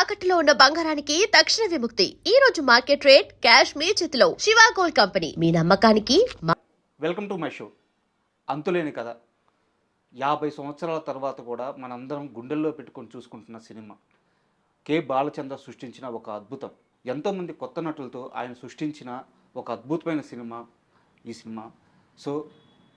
తాకట్టులో ఉన్న బంగారానికి తక్షణ విముక్తి. ఈ రోజు మార్కెట్ రేట్ క్యాష్ మీ చేతిలో. శివ గోల్డ్ కంపెనీ, మీ నమ్మకానికి వెల్కమ్ టు మై షో. అంతులేని కథ. 50 సంవత్సరాల తర్వాత కూడా మనందరం గుండెల్లో పెట్టుకొని చూసుకుంటున్న సినిమా. కె బాలచంద్ర సృష్టించిన ఒక అద్భుతం. ఎంతోమంది కొత్త నటులతో ఆయన సృష్టించిన ఒక అద్భుతమైన సినిమా ఈ సినిమా. సో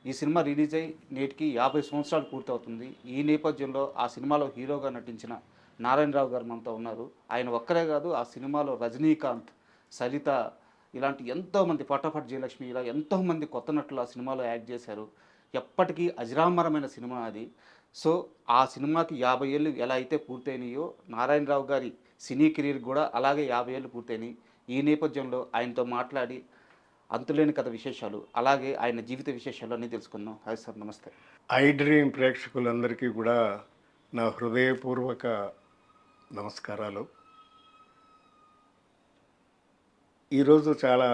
ఈ సినిమా రిలీజ్ అయ్యి నేటికి 50 సంవత్సరాలు పూర్తవుతుంది. ఈ నేపథ్యంలో ఆ సినిమాలో హీరోగా నటించిన నారాయణరావు గారు మనతో ఉన్నారు. ఆయన ఒక్కరే కాదు, ఆ సినిమాలో రజనీకాంత్, సరిత ఇలాంటి ఎంతోమంది, ఫటాఫట్ జయలక్ష్మి, ఇలా ఎంతోమంది కొత్త నటులు ఆ సినిమాలో యాక్ట్ చేశారు. ఎప్పటికీ అజరామరమైన సినిమా అది. సో ఆ సినిమాకి 50 ఏళ్ళు ఎలా అయితే పూర్తయినాయో, నారాయణరావు గారి సినీ కెరీర్ కూడా అలాగే 50 ఏళ్ళు పూర్తయినాయి. ఈ నేపథ్యంలో ఆయనతో మాట్లాడి అంతులేని కథ విశేషాలు, అలాగే ఆయన జీవిత విశేషాలు అన్నీ తెలుసుకుందాం. హాయ్ సార్, నమస్తే. ఐ డ్రీమ్ ప్రేక్షకులందరికీ కూడా నా హృదయపూర్వక నమస్కారాలు. ఈరోజు చాలా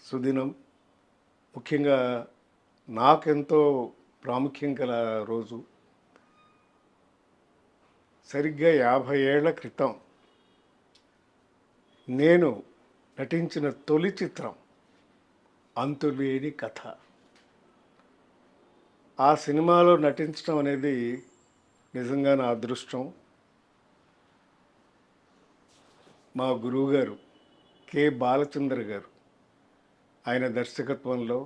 సుదినం, ముఖ్యంగా నాకెంతో ప్రాముఖ్యం గల రోజు. సరిగ్గా 50 ఏళ్ల క్రితం నేను నటించిన తొలి చిత్రం అంతులేని కథ. ఆ సినిమాలో నటించడం అనేది నిజంగా నా అదృష్టం. మా గురువుగారు కె బాలచంద్ర గారు, ఆయన దర్శకత్వంలో,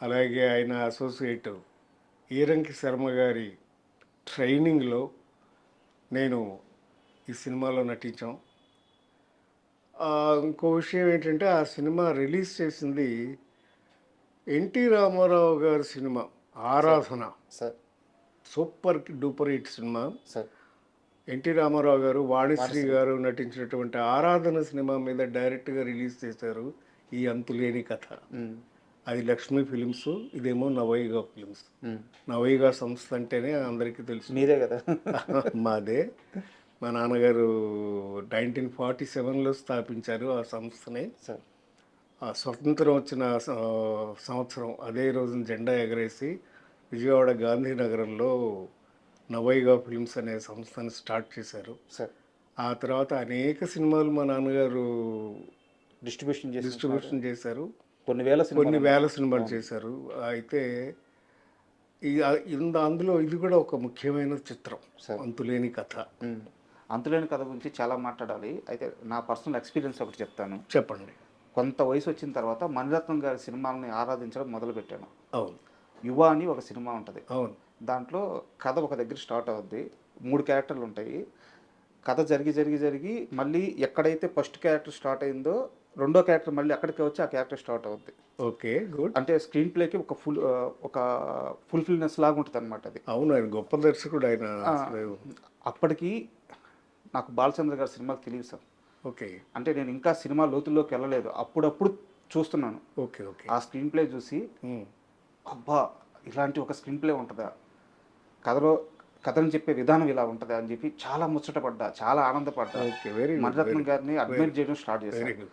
అలాగే ఆయన అసోసియేట్ ఈరంకి శర్మ గారి ట్రైనింగ్లో నేను ఈ సినిమాలో నటించాం. ఇంకో విషయం ఏంటంటే, ఆ సినిమా రిలీజ్ చేసింది NT Rama Rao cinema Aradhana. Sir, super duper hit cinema. Sir, NT Rama Rao, Vanisri గారు నటించినటువంటి ఆరాధన సినిమా మీద డైరెక్ట్గా రిలీజ్ చేశారు ఈ అంతులేని కథ. అది లక్ష్మీ ఫిలిమ్స్, ఇదేమో నవయుగ ఫిలిమ్స్. నవయుగ సంస్థ అంటేనే అందరికీ తెలుసు, మీదే కదా. మాదే. మా నాన్నగారు 1947లో స్థాపించారు ఆ సంస్థని. ఆ స్వతంత్రం వచ్చిన సంవత్సరం అదే రోజున జెండా ఎగరేసి విజయవాడ గాంధీనగరంలో నవయుగ ఫిల్మ్స్ అనే సంస్థని స్టార్ట్ చేశారు. ఆ తర్వాత అనేక సినిమాలు మా నాన్నగారు డిస్ట్రిబ్యూషన్ చేశారు. కొన్ని వేల సినిమాలు చేశారు. అయితే అందులో ఇది కూడా ఒక ముఖ్యమైన చిత్రం, అంతులేని కథ. అంతులేని కథ గురించి చాలా మాట్లాడాలి. అయితే నా పర్సనల్ ఎక్స్పీరియన్స్ ఒకటి చెప్తాను. చెప్పండి. కొంత వయసు వచ్చిన తర్వాత మణిరత్నం గారి సినిమాలని ఆరాధించడం మొదలుపెట్టాను. అవును. యువ అని ఒక సినిమా ఉంటుంది. అవును. దాంట్లో కథ ఒక దగ్గర స్టార్ట్ అవుద్ది. 3 క్యారెక్టర్లు ఉంటాయి. కథ జరిగి మళ్ళీ ఎక్కడైతే ఫస్ట్ క్యారెక్టర్ స్టార్ట్ అయిందో రెండో క్యారెక్టర్ మళ్ళీ అక్కడికి వచ్చి ఆ క్యారెక్టర్ స్టార్ట్ అవుద్ది. Okay, good. అంటే స్క్రీన్ ప్లేకి ఒక ఫుల్ఫిల్నెస్ లాగా ఉంటుంది అనమాట అది. అవును, ఆయన గొప్ప దర్శకుడు ఆయన. అప్పటికి నాకు బాలచంద్ర గారి సినిమాలు తెలియదు సార్. ఓకే. అంటే నేను ఇంకా సినిమా లోతుల్లోకి వెళ్ళలేదు, అప్పుడప్పుడు చూస్తున్నాను. Okay okay. ఆ స్క్రీన్ ప్లే చూసి అబ్బా, ఇలాంటి ఒక స్క్రీన్ ప్లే ఉంటుందా, కథను చెప్పే విధానం ఇలా ఉంటుందా అని చెప్పి చాలా ముచ్చటపడ్డా, చాలా ఆనందపడ్డా. మణిరత్నం గారిని అడ్మైర్ చేయడం స్టార్ట్ చేశాను.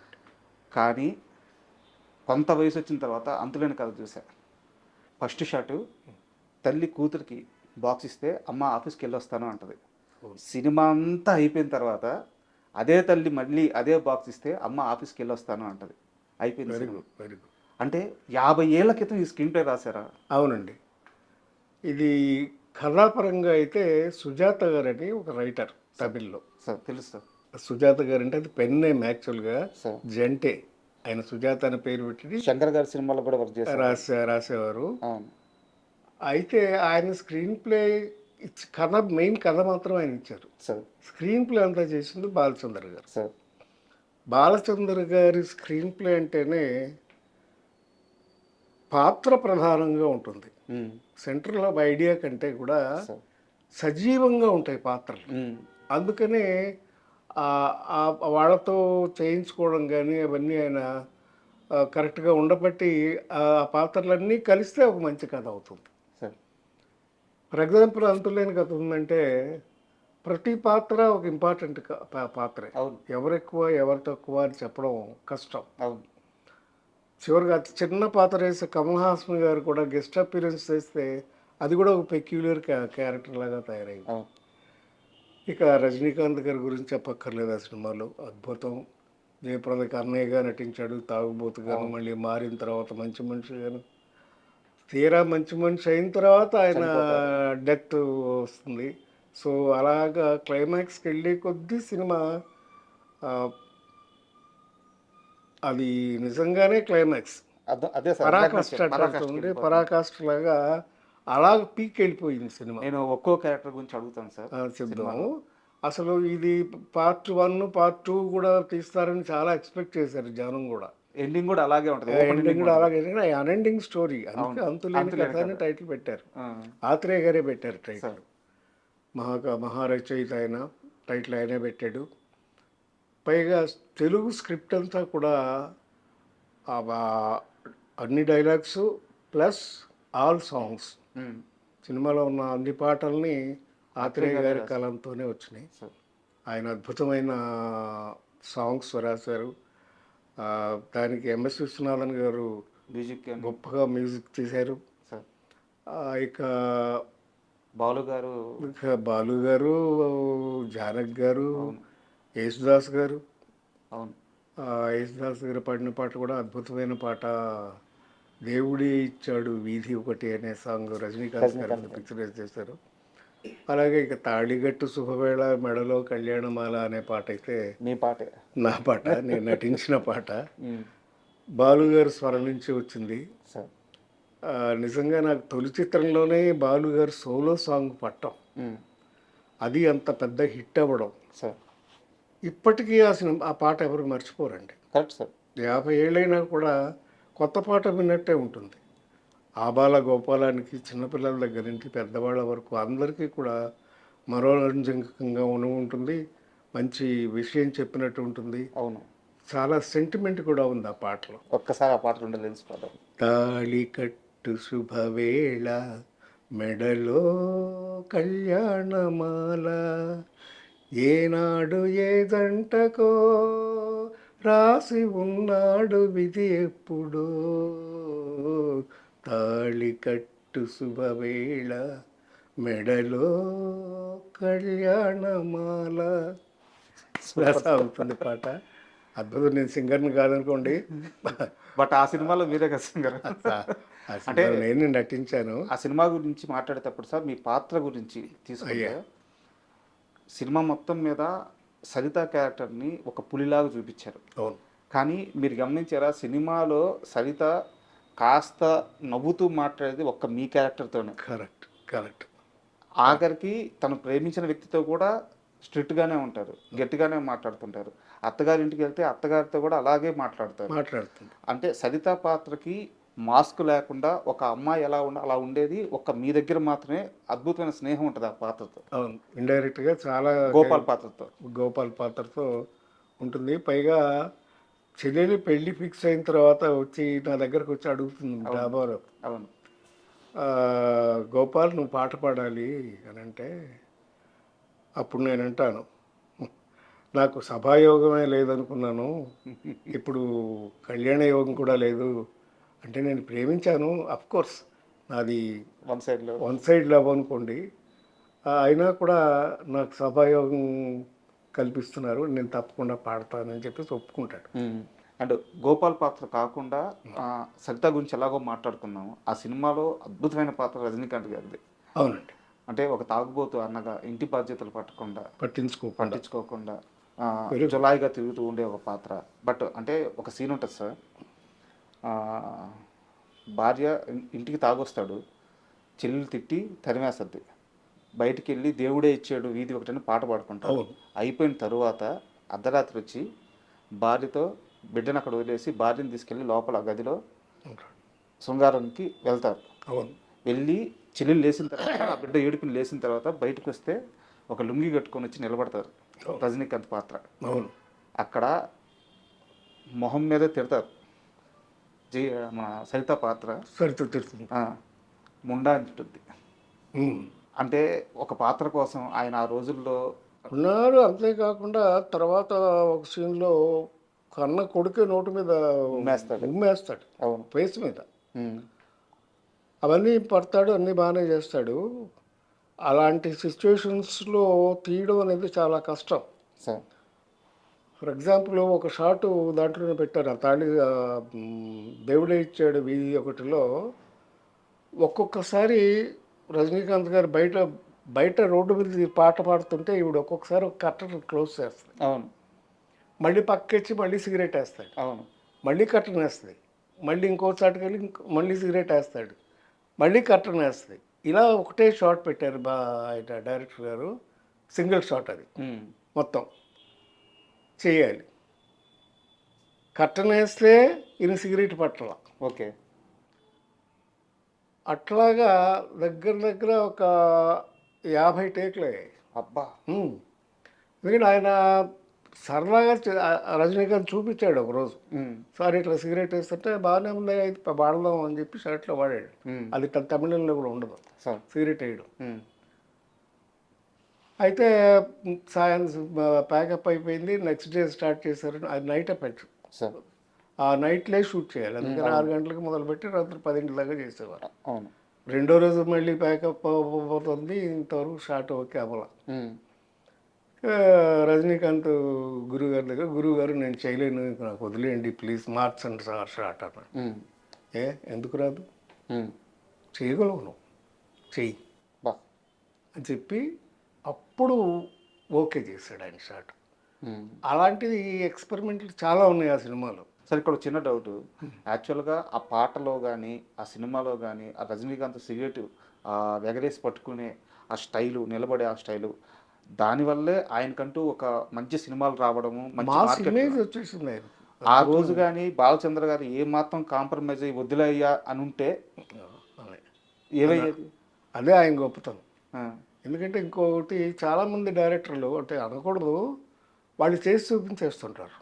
కానీ కొంత వయసు వచ్చిన తర్వాత అంతులేని కథ చూసా. ఫస్ట్ షాటు తల్లి కూతురికి బాక్స్ ఇస్తే అమ్మ ఆఫీస్కి వెళ్ళొస్తాను అంటది. సినిమా అంతా అయిపోయిన తర్వాత అదే తల్లి మళ్ళీ అదే బాక్స్ ఇస్తే అమ్మ ఆఫీస్కి వెళ్ళొస్తాను అంటది. అయిపోయింది. Very good, very good. అంటే 50 ఏళ్ల క్రితం ఈ స్క్రీన్ ప్లే రాశారా? అవునండి. ఇది కథాపరంగా అయితే సుజాత గారని ఒక రైటర్ తమిళ్లో. సార్ తెలుసు సార్. సుజాత గారు అంటే అది పెన్ నేమ్ యాక్చువల్గా, జంటే. ఆయన సుజాత అనే పేరు పెట్టి శంకర్ గారి సినిమాలో కూడా వర్క్ చేశారు, రాసేవారు. అయితే ఆయన స్క్రీన్ ప్లే కథ, మెయిన్ కథ మాత్రం ఆయన ఇచ్చారు. స్క్రీన్ ప్లే అంతా చేసింది బాలచంద్ర గారు. బాలచంద్ర గారి స్క్రీన్ ప్లే అంటేనే పాత్ర ప్రధానంగా ఉంటుంది. సెంట్రల్ ఆఫ్ ఐడియా కంటే కూడా సజీవంగా ఉంటాయి పాత్రలు. అందుకనే వాళ్ళతో చేయించుకోవడం కానీ అవన్నీ ఆయన కరెక్ట్గా ఉండబట్టి ఆ పాత్రలన్నీ కలిస్తే ఒక మంచి కథ అవుతుంది. ఫర్ ఎగ్జాంపుల్ అంతులేని కథ ఉందంటే ప్రతి పాత్ర ఒక ఇంపార్టెంట్ పాత్రే. ఎవరు ఎక్కువ ఎవరు తక్కువ అని చెప్పడం కష్టం. చివరిగా అతి చిన్న పాత్ర వేసే కమల్ హాసన్ గారు కూడా గెస్ట్ అపీరెన్స్ చేస్తే అది కూడా ఒక పెక్యులర్ క్యారెక్టర్ లాగా తయారైంది. ఇక రజనీకాంత్ గారి గురించి చెప్పక్కర్లేదు ఆ సినిమాలో. అద్భుతం. జయప్రదకి అన్నయ్యగా నటించాడు. తాగుబోతుగాను, మళ్ళీ మారిన తర్వాత మంచి మనిషిగాను. తీరా మంచి మనిషి అయిన తర్వాత ఆయన చనిపోతారు. డెత్ వస్తుంది. సో అలాగా క్లైమాక్స్కి వెళ్ళే కొద్దీ సినిమా ఆ, అది నిజంగానే క్లైమాక్స్ అదే సార్ పరాకాష్ట అంటుంది. పరాకాష్ట లాగా అలాగ పీక్ వెళ్ళిపోయింది సినిమా. నేను ఒక్కో క్యారెక్టర్ గురించి అడుగుతాను సార్. చెప్దాము. అసలు ఇది పార్ట్ 1 పార్ట్ 2 కూడా తీస్తారని చాలా ఎక్స్పెక్ట్ చేశారు జనం కూడా. ఎండింగ్ కూడా అలాగే ఉంటుంది. ఎండింగ్ కూడా అలాగే అన్ఎండింగ్ స్టోరీ, అందుకే అంతులేని కథ అని టైటిల్ పెట్టారు. ఆత్రేయ గారే పెట్టారు టైటిల్. మహారచయిత ఆయన, టైటిల్ ఆయనే పెట్టాడు. పైగా తెలుగు స్క్రిప్ట్ అంతా కూడా అన్ని డైలాగ్స్ ప్లస్ ఆల్ సాంగ్స్. సినిమాలో ఉన్న అన్ని పాటల్ని ఆత్రేయ గారి కలంతోనే వచ్చినాయి. ఆయన అద్భుతమైన సాంగ్స్ రాశారు. దానికి ఎంఎస్ విశ్వనాథన్ గారు మ్యూజిక్ గొప్పగా మ్యూజిక్ తీశారు. ఇక బాలు గారు, జానక్ గారు, యేసుదాస్ గారు. యేసుదాస్ గారు పాడిన పాట కూడా అద్భుతమైన పాట. దేవుడే ఇచ్చాడు వీధి ఒకటి అనే సాంగ్ రజనీకాంత్ గారు పిక్చరైజ్ చేశారు. అలాగే ఇక తాళిగట్టు శుభవేళ మెడలో కళ్యాణమాల అనే పాట అయితే నా పాట, నేను నటించిన పాట. బాలుగారు స్వరం నుంచి వచ్చింది. నిజంగా నాకు తొలి చిత్రంలోనే బాలుగారు సోలో సాంగ్ పట్టం, అది అంత పెద్ద హిట్ అవ్వడం. ఇప్పటికీ ఆ పాట ఎవరు మర్చిపోరండి. 50 ఏళ్ళైనా కూడా కొత్త పాట విన్నట్టే ఉంటుంది. ఆబాల గోపాలానికి చిన్నపిల్లల దగ్గర నుంచి పెద్దవాళ్ళ వరకు అందరికీ కూడా మనోరంజకంగా ఉంటుంది. మంచి విషయం చెప్పినట్టు ఉంటుంది. అవును, చాలా సెంటిమెంట్ కూడా ఉంది ఆ పాటలో. ఒక్కసారి ఆ పాటలు ఉండలేదు. తాళి కట్టు శుభవేళ మెడలో కళ్యాణమాల, ఏనాడు ఏ జంటకో రాసి ఉన్నాడు విధి ఎప్పుడో, తాళి కట్టు శుభవేళ మెడలో కళ్యాణమాల అవుతుంది పాట. అద్భుతం. నేను సింగర్ని కాదనుకోండి, బట్ ఆ సినిమాలో మీరే కదా సింగర్. అంటే నేను నటించాను. ఆ సినిమా గురించి మాట్లాడేటప్పుడు సార్, మీ పాత్ర గురించి తీసుకుంటే సినిమా మొత్తం మీద సరిత క్యారెక్టర్ని ఒక పులిలాగా చూపించారు. అవును. కానీ మీరు గమనించారా, సినిమాలో సరిత కాస్త నవ్వుతూ మాట్లాడేది ఒక్క మీ క్యారెక్టర్తోనే. కరెక్ట్. ఆఖరికి తను ప్రేమించిన వ్యక్తితో కూడా స్ట్రిక్ట్గానే ఉంటారు, గట్టిగానే మాట్లాడుతుంటారు. అత్తగారింటికి వెళ్తే అత్తగారితో కూడా అలాగే మాట్లాడుతుంది. అంటే సరిత పాత్రకి మాస్క్ లేకుండా ఒక అమ్మాయి ఎలా అలా ఉండేది ఒక్క మీ దగ్గర మాత్రమే. అద్భుతమైన స్నేహం ఉంటుంది ఆ పాత్రతో. అవును, ఇండైరెక్ట్గా చాలా గోపాల్ పాత్రతో ఉంటుంది. పైగా చెల్లెలి పెళ్ళి ఫిక్స్ అయిన తర్వాత వచ్చి నా దగ్గరకు వచ్చి అడుగుతుంది డాబాలో. అవును, గోపాల్ నువ్వు పాట పాడాలి అని అంటే, అప్పుడు నేను అంటాను, నాకు సభాయోగమే లేదనుకున్నాను, ఇప్పుడు కళ్యాణ యోగం కూడా లేదు. అంటే నేను ప్రేమించాను, అఫ్కోర్స్ నాది వన్ సైడ్ లవ్ అనుకోండి, అయినా కూడా నాకు సభాయోగం కల్పిస్తున్నారు, నేను తప్పకుండా పాడతానని చెప్పేసి ఒప్పుకుంటాడు. అండ్ గోపాల్ పాత్ర కాకుండా సరిత గురించి ఎలాగో మాట్లాడుకున్నాము. ఆ సినిమాలో అద్భుతమైన పాత్ర రజనీకాంత్ గారిది. అవునండి. అంటే ఒక తాగుబోతు అన్నగా ఇంటి బాధ్యతలు పట్టించుకోకుండా జులాయిగా తిరుగుతూ ఉండే ఒక పాత్ర. బట్ అంటే ఒక సీన్ ఉంటుంది సార్, భార్య ఇంటికి తాగొస్తాడు, చెల్లెలు తిట్టి తరిమేస్తుంది, బయటికి వెళ్ళి దేవుడే ఇచ్చాడు వీధి ఒకటని పాట పాడుకుంటాడు. అయిపోయిన తరువాత అర్ధరాత్రి వచ్చి భార్యతో బిడ్డను అక్కడ వదిలేసి భార్యను తీసుకెళ్ళి లోపల గదిలో శృంగారానికి వెళ్తారు. వెళ్ళి చెల్లెలు లేచిన తర్వాత ఆ బిడ్డ ఏడుకుని లేచిన తర్వాత బయటకు వస్తే ఒక లుంగి కట్టుకొని వచ్చి నిలబడతారు రజనీకాంత్ పాత్ర. అక్కడ మొహం మీద తిడతారు మన సరిత పాత్ర, ముండా అంటుంది. అంటే ఒక పాత్ర కోసం ఆయన ఆ రోజుల్లో ఉన్నారు. అంతేకాకుండా తర్వాత ఒక సీన్లో కన్న కొడుకే నోటు మీద ఉమ్మేస్తాడు, ఫేస్ మీద. అవన్నీ పడతాడు, అన్నీ బాగానే చేస్తాడు. అలాంటి సిచ్యువేషన్స్లో తీయడం అనేది చాలా కష్టం. సార్. ఫర్ ఎగ్జాంపుల్ ఒక షాటు దాంట్లోనే పెట్టారు. ఆ తాళి దేవుడే ఇచ్చాడు వీధి ఒకటిలో ఒక్కొక్కసారి రజనీకాంత్ గారు బయట బయట రోడ్డు మీద పాట పాడుతుంటే ఈవిడ ఒక్కొక్కసారి ఒక కర్టన్ క్లోజ్ చేస్తుంది, అవును. మళ్ళీ పక్కెచ్చి మళ్ళీ సిగరెట్ వేస్తాడు, అవును. మళ్ళీ కర్టన్ వేస్తుంది, మళ్ళీ ఇంకో చాటుకి వెళ్ళి మళ్ళీ సిగరెట్ వేస్తాడు, మళ్ళీ కర్టన్ వేస్తుంది. ఇలా ఒకటే షాట్ పెట్టారు ఆయన డైరెక్టర్ గారు. సింగిల్ షాట్ అది మొత్తం చేయాలి. కర్టన్ వేస్తే ఈయన సిగరెట్ పట్టాల. ఓకే. అట్లాగా దగ్గర దగ్గర ఒక 50 టేకులు అయ్యాయి. అబ్బా. ఎందుకంటే ఆయన సరదాగా రజనీకాంత్ చూపించాడు ఒకరోజు, సార్ ఇట్లా సిగరెట్ వేస్తుంటే బాగానే ఉంది, అయితే వాడదాం అని చెప్పి షర్ట్లో వాడాడు. అది తమిళంలో కూడా ఉండదు సిగరెట్ వేయడం. అయితే సాయంత్రం ప్యాకప్ అయిపోయింది, నెక్స్ట్ డే స్టార్ట్ చేశారు. అది నైట్ ఎఫెక్ట్, ఆ నైట్లే షూట్ చేయాలి. అందుకని 6 గంటలకు మొదలుపెట్టి రాత్రి 10 దాకా చేసేవారు. రెండో రోజు మళ్ళీ ప్యాకప్ అవుతుంది, ఇంతవరకు షాట్ ఓకే అవ్వాల. రజనీకాంత్ గురువుగారి దగ్గర, గురువుగారు నేను చేయలేను, నాకు వదిలేయండి ప్లీజ్, మార్చండి సార్ షాట్ అన్నాడు. ఎందుకు రాదు, చేయగలవు నువ్వు, చెయ్యి అని చెప్పి అప్పుడు ఓకే చేశాడు ఆయన షాట్. అలాంటిది ఎక్స్పెరిమెంట్లు చాలా ఉన్నాయి ఆ సినిమాలో. సార్ ఇక్కడ చిన్న డౌట్, యాక్చువల్గా ఆ పాటలో కానీ ఆ సినిమాలో కానీ ఆ రజనీకాంత్ సిగరెట్ ఎగరేసి పట్టుకునే ఆ స్టైలు, నిలబడే ఆ స్టైలు, దానివల్లే ఆయనకంటూ ఒక మంచి సినిమాలు రావడము, మంచి ఇమేజ్ వచ్చేసింది ఆయన. ఆ రోజు కానీ బాలచంద్ర గారు ఏ మాత్రం కాంప్రమైజ్ అయ్యి వదిలయ్యా అని ఉంటే ఏమయ్యేది? అదే ఆయన గొప్పతనం. ఎందుకంటే ఇంకొకటి చాలామంది డైరెక్టర్లు అంటే అనకూడదు, వాళ్ళు చేసి చూపించేస్తుంటారు.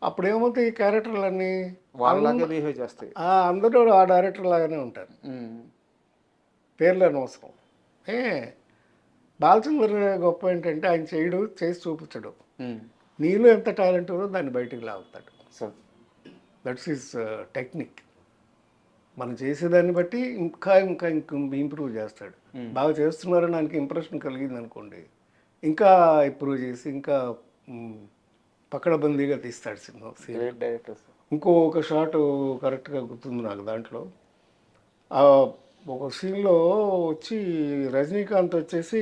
అప్పుడు ఏమవుతాయి, ఈ క్యారెక్టర్లన్నీ వాళ్ళలాగే బిహేవ్ చేస్తాయి. అందరూ ఆ డైరెక్టర్ లాగానే ఉంటారు, పేర్లు అనవసరం. బాలచంద్ర గొప్ప ఏంటంటే ఆయన చేయడు, చేసి చూపించడు. నీలో ఎంత టాలెంట్ ఉందో దాన్ని బయటికి లాగుతాడు. That's his technique. మనం చేసేదాన్ని బట్టి ఇంకా ఇంకా ఇంకా ఇంప్రూవ్ చేస్తాడు. బాగా చేస్తున్నారని ఆయనకి ఇంప్రెషన్ కలిగింది అనుకోండి, ఇంకా ఇంప్రూవ్ చేసి ఇంకా పకడబందీగా తీస్తాడు సినిమా. ఇంకొక షాట్ కరెక్ట్గా గుర్తుంది నాకు. దాంట్లో ఒక సీన్లో వచ్చి రజనీకాంత్ వచ్చేసి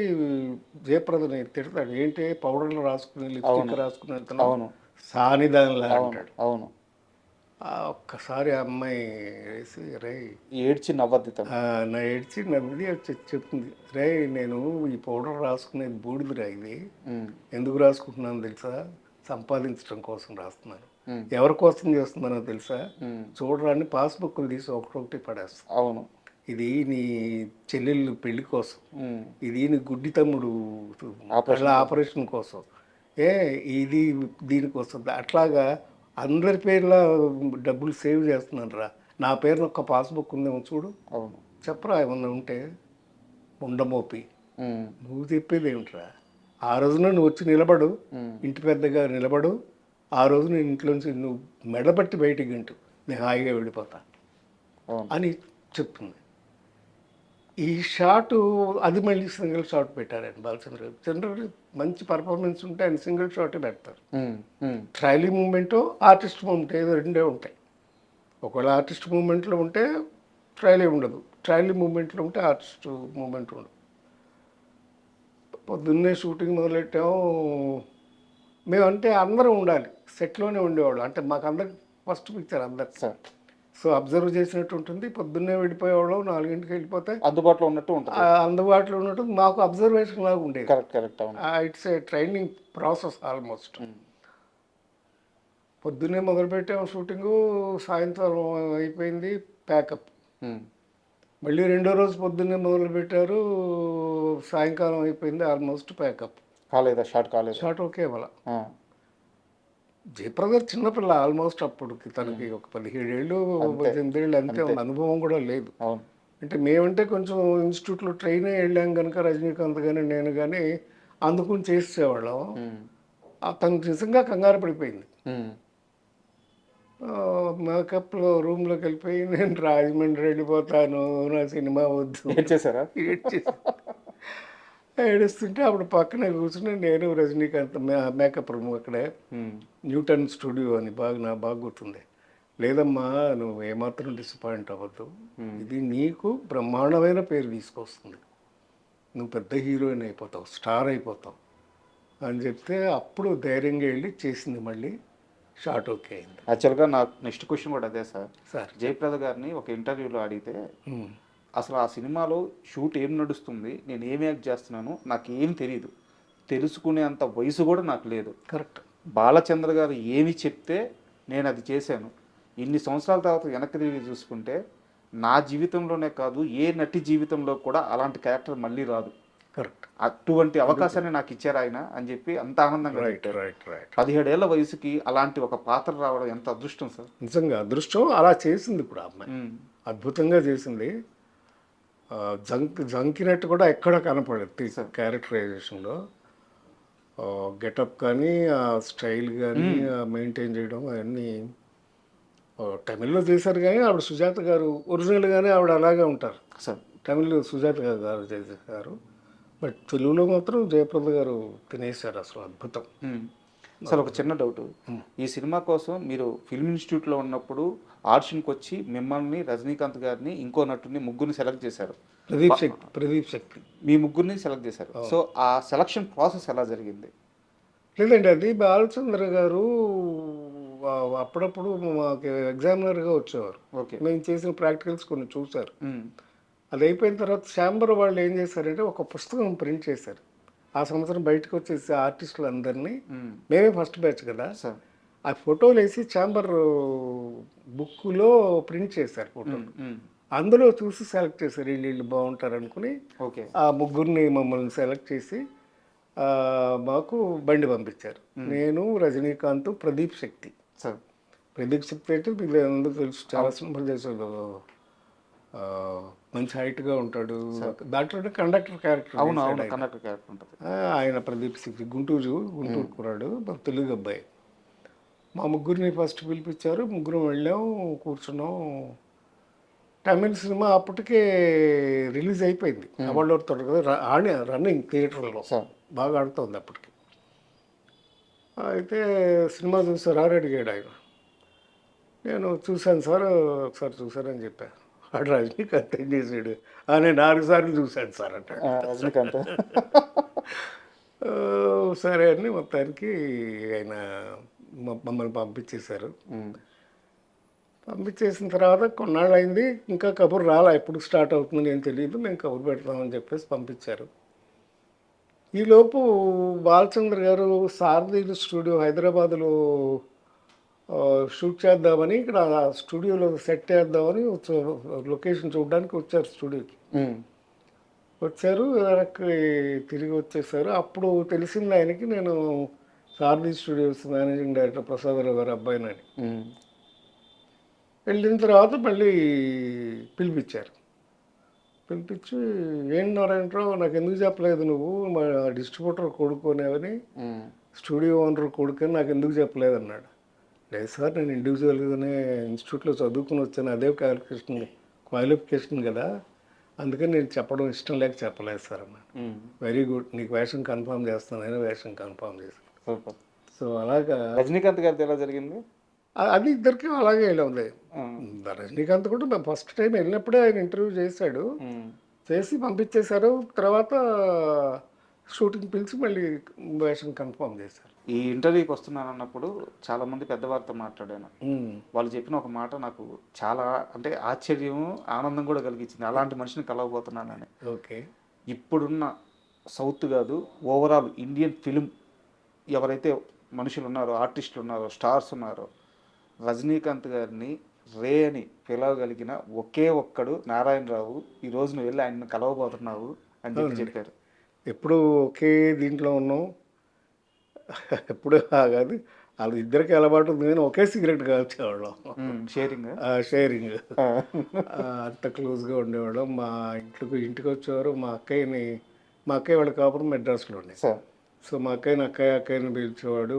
జయప్రదని తిడతాడు, ఏంటి పౌడర్లు రాసుకుని లిప్స్టిక్ రాసుకుని వెళ్తున్నాను సానిదానిలా అంటాడు. అవును. ఒక్కసారి ఆ అమ్మాయి వేసి రే ఏడ్చి నవ్వద్ది, నా ఏడ్చి నవ్వి వచ్చి చెప్తుంది, రే నేను ఈ పౌడర్ రాసుకునేది బూడిదరా, ఇది ఎందుకు రాసుకుంటున్నాను తెలుసా, సంపాదించడం కోసం రాస్తున్నాను. ఎవరి కోసం చేస్తున్నానో తెలుసా, చూడరాని పాస్బుక్లు తీసి ఒకటొకటి పడేస్తా. అవును. ఇది నీ చెల్లెళ్ళు పెళ్లి కోసం, ఇది నీ గుడ్డి తమ్ముడు ఆపరేషన్ కోసం, ఇది దీనికోసం. అట్లాగా అందరి పేర్ల డబ్బులు సేవ్ చేస్తున్నాను రా, నా పేరున ఒక్క పాస్బుక్ ఉందేమో చూడు, చెప్పరా ఏమన్నా ఉంటే. ఉండమోపి నువ్వు చెప్పేది ఏమిట్రా, ఆ రోజున నువ్వు వచ్చి నిలబడు, ఇంటి పెద్దగా నిలబడు, ఆ రోజు నేను ఇంట్లోంచి నువ్వు మెడబట్టి బయటికి వింటూ నేను హాయిగా వెళ్ళిపోతా అని చెప్తుంది. ఈ షాటు అది మళ్ళీ సింగిల్ షాట్ పెట్టారు ఆయన బాలచంద్ర. జనరల్ మంచి పర్ఫార్మెన్స్ ఉంటే ఆయన సింగిల్ షాటే పెడతారు. ట్రైలీ మూమెంట్, ఆర్టిస్ట్ మూమెంట్ ఏదో రెండే ఉంటాయి. ఒకవేళ ఆర్టిస్ట్ మూమెంట్లో ఉంటే ట్రైలీ ఉండదు, ట్రైలీ మూమెంట్లో ఉంటే ఆర్టిస్ట్ మూమెంట్ ఉండదు. పొద్దున్నే షూటింగ్ మొదలెట్టాము మేమంటే అందరం ఉండాలి, సెట్లోనే ఉండేవాళ్ళు. అంటే మాకు అందరికి ఫస్ట్ పిక్చర్ అందరు సార్, సో అబ్జర్వ్ చేసినట్టు ఉంటుంది. పొద్దున్నే వెళ్ళిపోయేవాళ్ళు, 4 గంటలకు వెళ్ళిపోతే అందుబాటులో ఉన్నట్టు ఉంటుంది, అందుబాటులో ఉన్నట్టు మాకు అబ్జర్వేషన్ లాగా ఉండేది. Correct. It's a training process almost. పొద్దున్నే మొదలుపెట్టాము షూటింగు, సాయంత్రం అయిపోయింది ప్యాకప్. మళ్ళీ రెండో రోజు పొద్దున్నే మొదలుపెట్టారు, సాయంకాలం అయిపోయింది ఆల్మోస్ట్ ప్యాకప్. షాట్ ఓకే ఇవ్వాల. జయప్రద చిన్నపిల్ల ఆల్మోస్ట్ అప్పటికి, తనకి ఒక 17 ఏళ్ళు 18 ఏళ్ళు అంతే, అనుభవం కూడా లేదు. అంటే మేమంటే కొంచెం ఇన్స్టిట్యూట్లో ట్రైన్ అయ్యి వెళ్ళాం కనుక రజనీకాంత్ కానీ నేను కానీ అందుకుని చేసేవాళ్ళం. తను నిజంగా కంగారు పడిపోయింది. మేకప్లో రూమ్లోకి వెళ్ళిపోయి నేను రాజమండ్రి వెళ్ళిపోతాను, నా సినిమా వద్దు ఏం చేశారా? ఏడ్చేసి ఏడుస్తుంటే అప్పుడు పక్కనే కూర్చుని నేను రజనీకాంత్ మేకప్ రూమ్ అక్కడే న్యూటన్ స్టూడియో అని బాగా గుర్తుంది. లేదమ్మా, నువ్వు ఏమాత్రం డిసప్పాయింట్ అవ్వద్దు, ఇది నీకు బ్రహ్మాండమైన పేరు తీసుకొస్తుంది, నువ్వు పెద్ద హీరోయిన్ అయిపోతావు, స్టార్ అయిపోతావు అని చెప్తే అప్పుడు ధైర్యంగా వెళ్ళి చేసింది. మళ్ళీ షార్ట్ ఓకే అయింది. యాక్చువల్గా నాకు నెక్స్ట్ క్వశ్చన్ కూడా అదే సార్. సార్ జయప్రద గారిని ఒక ఇంటర్వ్యూలో అడిగితే అసలు ఆ సినిమాలో షూట్ ఏం నడుస్తుంది, నేను ఏం యాక్ట్ చేస్తున్నాను నాకు ఏం తెలియదు, తెలుసుకునే అంత వయసు కూడా నాకు లేదు. కరెక్ట్. బాలచంద్ర గారు ఏమి చెప్తే నేను అది చేశాను. ఇన్ని సంవత్సరాల తర్వాత వెనక్కి తిరిగి చూసుకుంటే నా జీవితంలోనే కాదు ఏ నటి జీవితంలో కూడా అలాంటి క్యారెక్టర్ మళ్ళీ రాదు. కరెక్ట్. అటువంటి అవకాశాన్ని నాకు ఇచ్చారు ఆయన అని చెప్పి అంత ఆనందంగా రైట్ రైట్ రైట్. 17 ఏళ్ల వయసుకి అలాంటి ఒక పాత్ర రావడం ఎంత అదృష్టం సార్. నిజంగా అదృష్టం. అలా చేసింది ఇప్పుడు ఆ అమ్మాయి, అద్భుతంగా చేసింది. జంకినట్టు కూడా ఎక్కడ కనపడదు క్యారెక్టరైజేషన్లో. గెటప్ కానీ ఆ స్టైల్ కానీ మెయింటైన్ చేయడం అవన్నీ తమిళ్లో చేశారు. కానీ ఆవిడ సుజాత గారు ఒరిజినల్గానే ఆవిడ అలాగే ఉంటారు సార్. తమిళ్లో సుజాత గారు చేశారు, బట్ తెలుగులో మాత్రం జయప్రద గారు తినేశారు అసలు. అద్భుతం. సార్ ఒక చిన్న డౌట్, ఈ సినిమా కోసం మీరు ఫిల్మ్ ఇన్స్టిట్యూట్లో ఉన్నప్పుడు ఆడిషన్కి వచ్చి మిమ్మల్ని, రజనీకాంత్ గారిని, ఇంకో నటుని ముగ్గురిని సెలెక్ట్ చేశారు. ప్రదీప్ శక్తి మీ ముగ్గురిని సెలెక్ట్ చేశారు. సో ఆ సెలక్షన్ ప్రాసెస్ ఎలా జరిగింది? లేదండి, అది బాలచంద్ర గారు అప్పుడప్పుడు మాకు ఎగ్జామినర్గా వచ్చేవారు. ఓకే. మేము చేసిన ప్రాక్టికల్స్ కొన్ని చూశారు. అది అయిపోయిన తర్వాత ఛాంబర్ వాళ్ళు ఏం చేశారంటే ఒక పుస్తకం ప్రింట్ చేశారు. ఆ సంవత్సరం బయటకు వచ్చేసి ఆర్టిస్టులు అందరినీ, మేమే ఫస్ట్ బ్యాచ్ కదా, ఆ ఫోటోలు వేసి ఛాంబర్ బుక్లో ప్రింట్ చేశారు ఫోటోలు. అందులో చూసి సెలెక్ట్ చేశారు, వీళ్ళు బాగుంటారు అనుకుని. ఓకే. ఆ ముగ్గురిని మమ్మల్ని సెలెక్ట్ చేసి మాకు బండి పంపించారు. నేను, రజనీకాంత్, ప్రదీప్ శక్తి. ప్రదీప్ శక్తి అంటే మీకు ఎందుకు తెలుసు, చాలా సినిమాలు చేశాడు, మంచి హైట్గా ఉంటాడు. దాంట్లో కండక్టర్ క్యారెక్టర్ ఆయన ప్రదీప్ శక్తి. గుంటూరు కురాడు, తెలుగు అబ్బాయి. మా ముగ్గురిని ఫస్ట్ పిలిపించారు, ముగ్గురం వెళ్ళాం, కూర్చున్నాం. తమిళ సినిమా అప్పటికే రిలీజ్ అయిపోయింది, అవార్డు అవుతాడు కదా, రన్నింగ్ థియేటర్లో బాగా ఆడుతుంది అప్పటికి. అయితే సినిమా చూసారా అని అడిగాడు ఆయన. నేను చూశాను సార్, ఒకసారి చూసారని చెప్పాను. వాడు రజనీకాంత్ ఏం చేసాడు, నేను 4 సార్లు చూశాను సార్ అంటే. రజనీకాంత్ సరే అని మొత్తానికి ఆయన మమ్మల్ని పంపించేశారు. పంపించేసిన తర్వాత కొన్నాళ్ళు అయింది, ఇంకా కబురు రాలా, ఎప్పుడు స్టార్ట్ అవుతుందని ఏం తెలియదు, మేము కబురు పెడతామని చెప్పేసి పంపించారు. ఈలోపు బాలచంద్ర గారు సారథి స్టూడియో హైదరాబాద్లో షూట్ చేద్దామని, ఇక్కడ స్టూడియోలో సెట్ చేద్దామని లొకేషన్ చూడడానికి వచ్చారు స్టూడియోకి. వచ్చారు, వెనక్కి తిరిగి వచ్చేసారు. అప్పుడు తెలిసింది ఆయనకి నేను సారథి స్టూడియోస్ మేనేజింగ్ డైరెక్టర్ ప్రసాదరావు గారు అబ్బాయినని. వెళ్ళిన తర్వాత మళ్ళీ పిలిపించారు. పిలిపించి, ఏంటి నారాయణరావు నాకు ఎందుకు చెప్పలేదు నువ్వు, మా డిస్ట్రిబ్యూటర్ కొడుకునేవని, స్టూడియో ఓనర్ కొడుకని నాకు ఎందుకు చెప్పలేదు అన్నాడు. లేదు సార్, నేను ఇండివిజువల్గానే ఇన్స్టిట్యూట్లో చదువుకుని వచ్చాను, అదే క్వాలిఫికేషన్ కదా, అందుకని నేను చెప్పడం ఇష్టం లేక చెప్పలేదు సార్ అన్నాడు. వెరీ గుడ్, నీకు వేషం కన్ఫర్మ్ చేస్తానని వేషం కన్ఫర్మ్ చేశాను. సో అలాగా రజనీకాంత్ గారితో ఎలా జరిగింది? అది ఇద్దరికి అలాగే వెళ్ళి. రజనీకాంత్ కూడా ఫస్ట్ టైం వెళ్ళినప్పుడే ఆయన ఇంటర్వ్యూ చేశాడు, చేసి పంపించేశారు. తర్వాత షూటింగ్ పిలిచి మళ్ళీ వేషం కన్ఫర్మ్ చేశారు. ఈ ఇంటర్వ్యూకి వస్తున్నాను అన్నప్పుడు చాలామంది పెద్దవారితో మాట్లాడాను. వాళ్ళు చెప్పిన ఒక మాట నాకు చాలా అంటే ఆశ్చర్యం, ఆనందం కూడా కలిగించింది. అలాంటి మనిషిని కలవబోతున్నానని. ఓకే. ఇప్పుడున్న సౌత్ కాదు, ఓవరాల్ ఇండియన్ ఫిలిం ఎవరైతే మనుషులు ఉన్నారో, ఆర్టిస్టులు ఉన్నారో, స్టార్స్ ఉన్నారో, రజనీకాంత్ గారిని రే అని పిలవగలిగిన ఒకే ఒక్కడు నారాయణరావు. ఈ రోజు నువ్వు వెళ్ళి ఆయన్ని కలవబోతున్నావు అని చెప్పారు. ఎప్పుడు ఒకే దీంట్లో ఉన్నాం, ఎప్పుడు కాదు, వాళ్ళు ఇద్దరికి అలవాటు ఉంది, కానీ ఒకే సిగరెట్ కాల్చేవాళ్ళం. షేరింగ్ అంత క్లోజ్గా ఉండేవాళ్ళం. మా ఇంటికి వచ్చేవారు. మా అక్కయ్య వాళ్ళ కాపురం మెడ్రాస్లో ఉండే. సో మా అక్కయ్యని పిలిచేవాడు,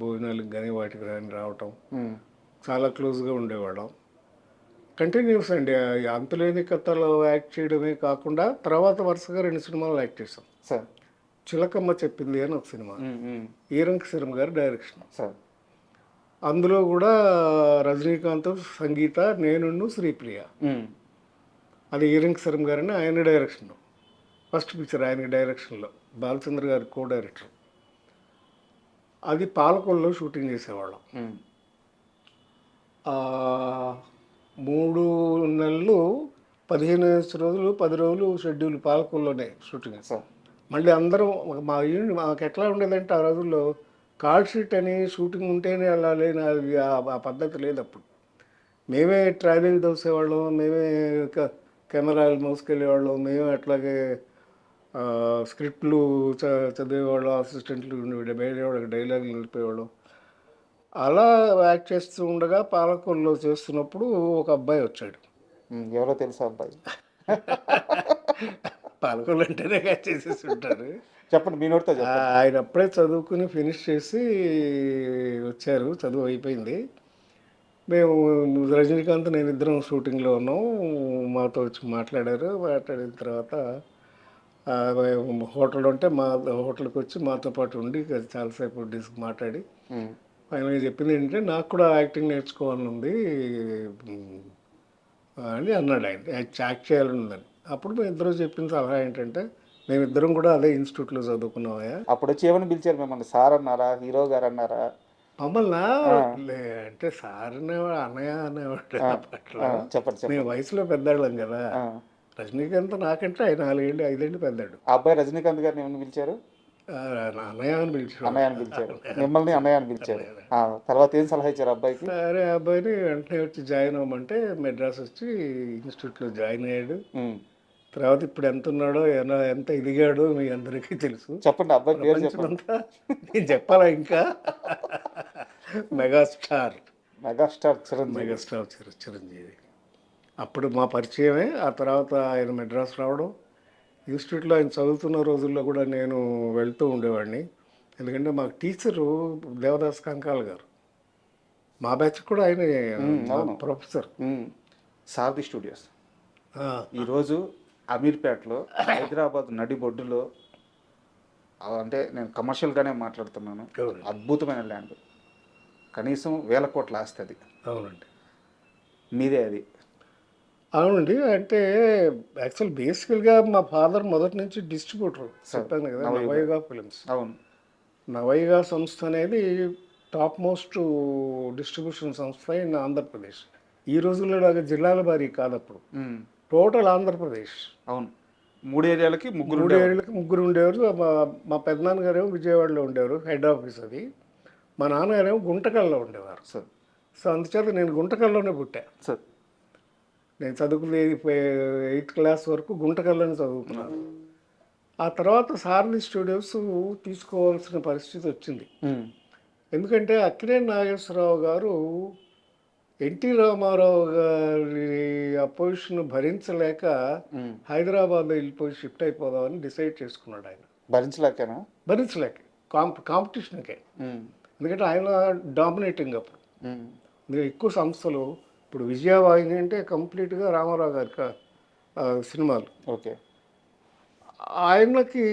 భోజనాలకు కానీ వాటికి కానీ రావటం. చాలా క్లోజ్గా ఉండేవాళ్ళం. కంటిన్యూస్ అండి. ఈ అంతులేని కథలో యాక్ట్ చేయడమే కాకుండా తర్వాత వరుసగా 2 సినిమాలు యాక్ట్ చేశాం. సార్. చిలకమ్మ చెప్పింది అని ఒక సినిమా, ఈరంకి శర్మ గారి డైరెక్షన్. సార్. అందులో కూడా రజనీకాంత్, సంగీత, నేను, శ్రీప్రియ. అది ఈరంకి శర్మ గారని ఆయన డైరెక్షన్. ఫస్ట్ పిక్చర్ ఆయన డైరెక్షన్లో, బాలచంద్ర గారి కో డైరెక్టర్. అది పాలకొల్లో షూటింగ్ చేసేవాళ్ళం. 3 నెలలు 15 రోజులు 10 రోజులు షెడ్యూల్ పాలకొల్లోనే షూటింగ్. సార్. మళ్ళీ అందరం మా యూనిట్ మాకు ఎట్లా ఉండేదంటే ఆ రోజుల్లో కాల్ షీట్ అని షూటింగ్ ఉంటేనే వెళ్ళాలి, అది ఆ పద్ధతి లేదు అప్పుడు. మేమే ట్రావెలింగ్ తోసేవాళ్ళం, మేమే కెమెరాలు మోసుకెళ్ళేవాళ్ళం, మేమే అట్లాగే స్క్రిప్ట్లు చదివేవాళ్ళం, అసిస్టెంట్లు ఉండేవాళ్ళకి డైలాగులు నిలిపేవాళ్ళం. అలా యాక్ట్ చేస్తూ ఉండగా పాలకొల్లో చేస్తున్నప్పుడు ఒక అబ్బాయి వచ్చాడు. ఎవరో తెలుసా అబ్బాయి? పాలకొల్లు అంటేనే చేసేసి ఉంటారు. చెప్పండి, మీ నోటితో చెప్పండి. ఆయన అప్పుడే చదువుకుని ఫినిష్ చేసి వచ్చారు, చదువు అయిపోయింది. మేము రజనీకాంత్ నేను ఇద్దరం షూటింగ్లో ఉన్నాం. మాతో వచ్చి మాట్లాడారు. మాట్లాడిన తర్వాత హోటల్ ఉంటే మా హోటల్కి వచ్చి మాతో పాటు ఉండి చాలాసేపు మాట్లాడి ఫైనల్గా చెప్పింది ఏంటంటే నాకు కూడా యాక్టింగ్ నేర్చుకోవాలని ఉంది అని అన్నాడు. ఆయన యాక్ట్ చేయాలని ఉందని. అప్పుడు మేము ఇద్దరు చెప్పిన సలహా ఏంటంటే, మేమిద్దరం కూడా అదే ఇన్స్టిట్యూట్లో చదువుకున్నామయ్యా. అప్పుడు వచ్చి ఏమని పిలిచారు మిమ్మల్ని? సార్ అన్నారా, హీరో గారు అన్నారా? మమ్మల్ని అంటే సార్ అనేవాడు, అన్నయ్య అనేవాడు. అట్లా చెప్పండి. మేము వయసులో పెద్దాళ్ళం కదా. రజనీకాంత్ నాకంటే 4 ఏళ్ళు 5 ఏళ్ళు పెద్దాడు. ఆ అబ్బాయి రజనీకాంత్ గారిని ఏమని పిలిచారు? అన్నయ్య అని పిలిచాడు. అన్నయ్య అని పిలిచారు. మిమ్మల్ని అన్నయ్య అని పిలిచారు. తర్వాత ఏం సలహా ఇచ్చారు అబ్బాయికి? సరే, అబ్బాయిని వెంటనే వచ్చి జాయిన్ అవ్వమంటే మెడ్రాస్ వచ్చి ఇన్స్టిట్యూట్లో జాయిన్ అయ్యాడు. తర్వాత ఇప్పుడు ఎంత ఉన్నాడో ఎంత ఎదిగాడో మీ అందరికీ తెలుసు. చెప్పండి, అబ్బాయి పేరు చెప్పండి. నేను చెప్పాలా ఇంకా? మెగాస్టార్ చిరంజీవి. అప్పుడు మా పరిచయమే. ఆ తర్వాత ఆయన మెడ్రాస్ రావడం, ఇన్స్టిట్యూట్లో ఆయన చదువుతున్న రోజుల్లో కూడా నేను వెళ్తూ ఉండేవాడిని. ఎందుకంటే మాకు టీచరు దేవదాస్ కంకాల్ గారు, మా బ్యాచ్ కూడా ఆయన ప్రొఫెసర్. సారథి స్టూడియోస్ ఈరోజు అమీర్పేటలో, హైదరాబాద్ నడిబొడ్డులో, అంటే నేను కమర్షియల్గానే మాట్లాడుతున్నాను, అద్భుతమైన ల్యాండ్. కనీసం 1000 కోట్ల ఆస్తి అది. అవునండి, మీదే అది. అవునండి. అంటే యాక్చువల్ బేసికల్గా మా ఫాదర్ మొదటి నుంచి డిస్ట్రిబ్యూటర్, చెప్పాను కదా, నవయుగ ఫిలిమ్స్. అవును. నవయుగ సంస్థ అనేది టాప్ మోస్ట్ డిస్ట్రిబ్యూషన్ సంస్థ ఇన్ ఆంధ్రప్రదేశ్. ఈ రోజుల్లో లాగా జిల్లాల వారీ కాదు, అప్పుడు టోటల్ ఆంధ్రప్రదేశ్. అవును. 3 ఏరియాలకి ముగ్గురు ఉండేవారు. మా పెద్దనాన్నగారేమో విజయవాడలో ఉండేవారు, హెడ్ ఆఫీస్ అది. మా నాన్నగారేమో గుంటకల్లో ఉండేవారు. సో అందుచేత నేను గుంటకల్లోనే పుట్టా. నేను చదువుకునే 8th క్లాస్ వరకు గుంటకల్లోనే చదువుకున్నాను. ఆ తర్వాత సారథి స్టూడియోస్ తీసుకోవాల్సిన పరిస్థితి వచ్చింది. ఎందుకంటే అక్కినేని నాగేశ్వరరావు గారు ఎన్టీ రామారావు గారి అపోజిషన్ భరించలేక హైదరాబాద్ వెళ్ళిపోయి షిఫ్ట్ అయిపోదామని డిసైడ్ చేసుకున్నాడు. ఆయన భరించలేక కాంపిటీషన్కే. ఎందుకంటే ఆయన డామినేటింగ్ అప్పుడు. ఎక్కువ సంస్థలు, ఇప్పుడు విజయవాహిని అంటే కంప్లీట్గా రామారావు గారి సినిమాలు. ఓకే. ఆయనకి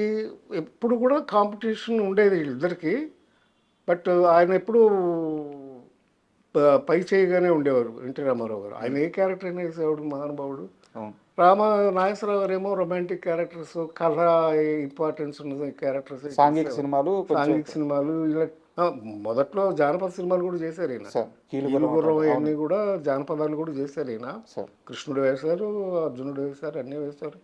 ఎప్పుడు కూడా కాంపిటీషన్ ఉండేది వీళ్ళిద్దరికి. బట్ ఆయన ఎప్పుడు పై చేయగానే ఉండేవారు ఎన్టీ రామారావు గారు. ఆయన ఏ క్యారెక్టర్ అయినా వేసేవాడు, మహానుభావుడు. నాగేశ్వరరావు గారు ఏమో రొమాంటిక్ క్యారెక్టర్స్, కథ ఇంపార్టెన్స్ ఉన్న క్యారెక్టర్స్, సాంఘిక సినిమాలు ఇలా. మొదట్లో జానపద సినిమాలు కూడా చేశారు ఈయన. కీలుగుర్రం అన్నీ కూడా జానపదాలు కూడా చేశారు ఈయన. కృష్ణుడు వేశారు, అర్జునుడు వేశారు, అన్నీ వేశారు.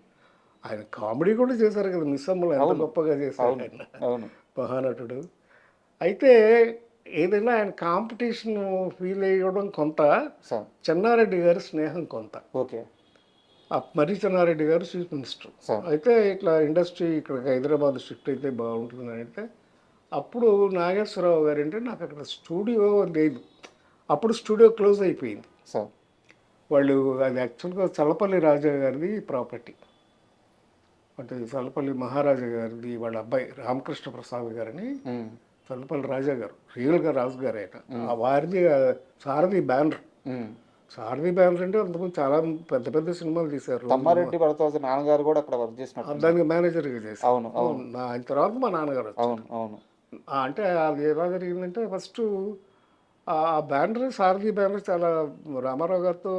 ఆయన కామెడీ కూడా చేశారు కదా, మిస్సమ్మలు ఎంత గొప్పగా చేశారు ఆయన, మహానటుడు. అయితే ఏదైనా ఆయన కాంపిటీషన్ ఫీల్ అయ్యడం కొంత, చెన్నారెడ్డి గారి స్నేహం కొంత. ఓకే. మర్రి చెన్నారెడ్డి గారు చీఫ్ మినిస్టర్. అయితే ఇట్లా ఇండస్ట్రీ ఇక్కడ హైదరాబాద్ షిఫ్ట్ అయితే బాగుంటుందని అంటే, అప్పుడు నాగేశ్వరరావు గారు అంటే నాకు అక్కడ స్టూడియో లేదు. అప్పుడు స్టూడియో క్లోజ్ అయిపోయింది. వాళ్ళు అది యాక్చువల్గా చల్లపల్లి రాజా గారిది ప్రాపర్టీ. అంటే చల్లపల్లి మహారాజా గారిది వాళ్ళ అబ్బాయి రామకృష్ణ ప్రసాద్ గారిని చల్లపల్లి రాజా గారు, రియల్గా రాజు గారు ఆయన. ఆ వారిది సారథి బ్యానర్. సారథి బ్యానర్ అంటే అంతకుముందు చాలా పెద్ద పెద్ద సినిమాలు తీశారు. తమ్మారెడ్డి భరద్వాజ నాన్నగారు కూడా అక్కడ వర్క్ చేసినట్టు. దానికి మేనేజర్గా చేశారు. అవును అవును ఆయన తర్వాత మా నాన్నగారు వచ్చారు. అవును అవును అంటే అది ఎలా జరిగిందంటే ఫస్ట్ ఆ బ్యానర్, సారథి బ్యానర్ చాలా రామారావు గారితో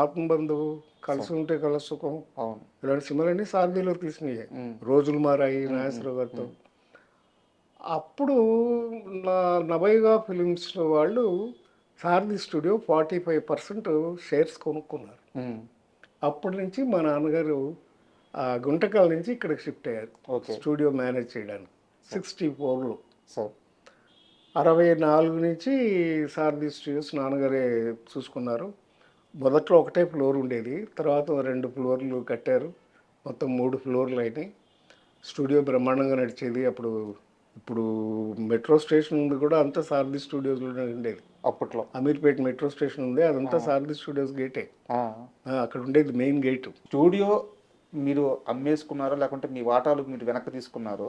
ఆత్మబంధువు, కలిసి ఉంటే కల సుఖం, అవును ఇలాంటి సినిమాలన్నీ సారథిలో తీసినాయి. రోజులు మారాయి నాగేశ్వరరావు గారితో. అప్పుడు నవైగా ఫిలిమ్స్ వాళ్ళు సారథి స్టూడియో 45% షేర్స్ కొనుక్కున్నారు. అప్పటి నుంచి మా నాన్నగారు గుంటకల్ నుంచి ఇక్కడికి షిఫ్ట్ అయ్యారు స్టూడియో మేనేజ్ చేయడానికి 64లో. సార్ 64 నుంచి సారథి స్టూడియోస్ నాన్నగారే చూసుకున్నారు. మొదట్లో ఒకటే ఫ్లోర్ ఉండేది, తర్వాత 2 ఫ్లోర్లు కట్టారు, మొత్తం 3 ఫ్లోర్లు అయినాయి. స్టూడియో బ్రహ్మాండంగా నడిచేది. ఇప్పుడు మెట్రో స్టేషన్ ఉంది కూడా అంతా సారథి స్టూడియోస్లోనే ఉండేది. అప్పట్లో అమీర్పేట మెట్రో స్టేషన్ ఉంది, అదంతా సారథి స్టూడియోస్ గేటే. అక్కడ ఉండేది మెయిన్ గేటు. స్టూడియో మీరు అమ్మేసుకున్నారో లేకుంటే మీ వాటాలు మీరు వెనక్కి తీసుకున్నారో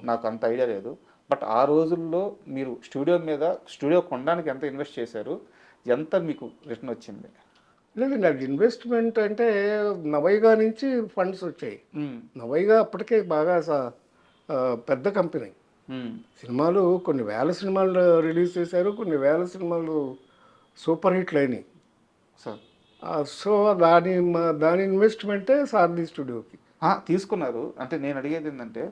నాకు అంత ఐడియా లేదు. బట్ ఆ రోజుల్లో మీరు స్టూడియో కొనడానికి ఎంత ఇన్వెస్ట్ చేశారు, ఎంత మీకు రిటర్న్ వచ్చింది? లేదండి, అది ఇన్వెస్ట్మెంట్ అంటే నవైగా నుంచి ఫండ్స్ వచ్చాయి. నవైగా అప్పటికే బాగా పెద్ద కంపెనీ. సినిమాలు కొన్ని వేల సినిమాలు రిలీజ్ చేశారు, కొన్ని వేల సినిమాలు సూపర్ హిట్లు అయినాయి. సో దాని ఇన్వెస్ట్మెంటే సారథి స్టూడియోకి తీసుకున్నారు. అంటే నేను అడిగేది ఏంటంటే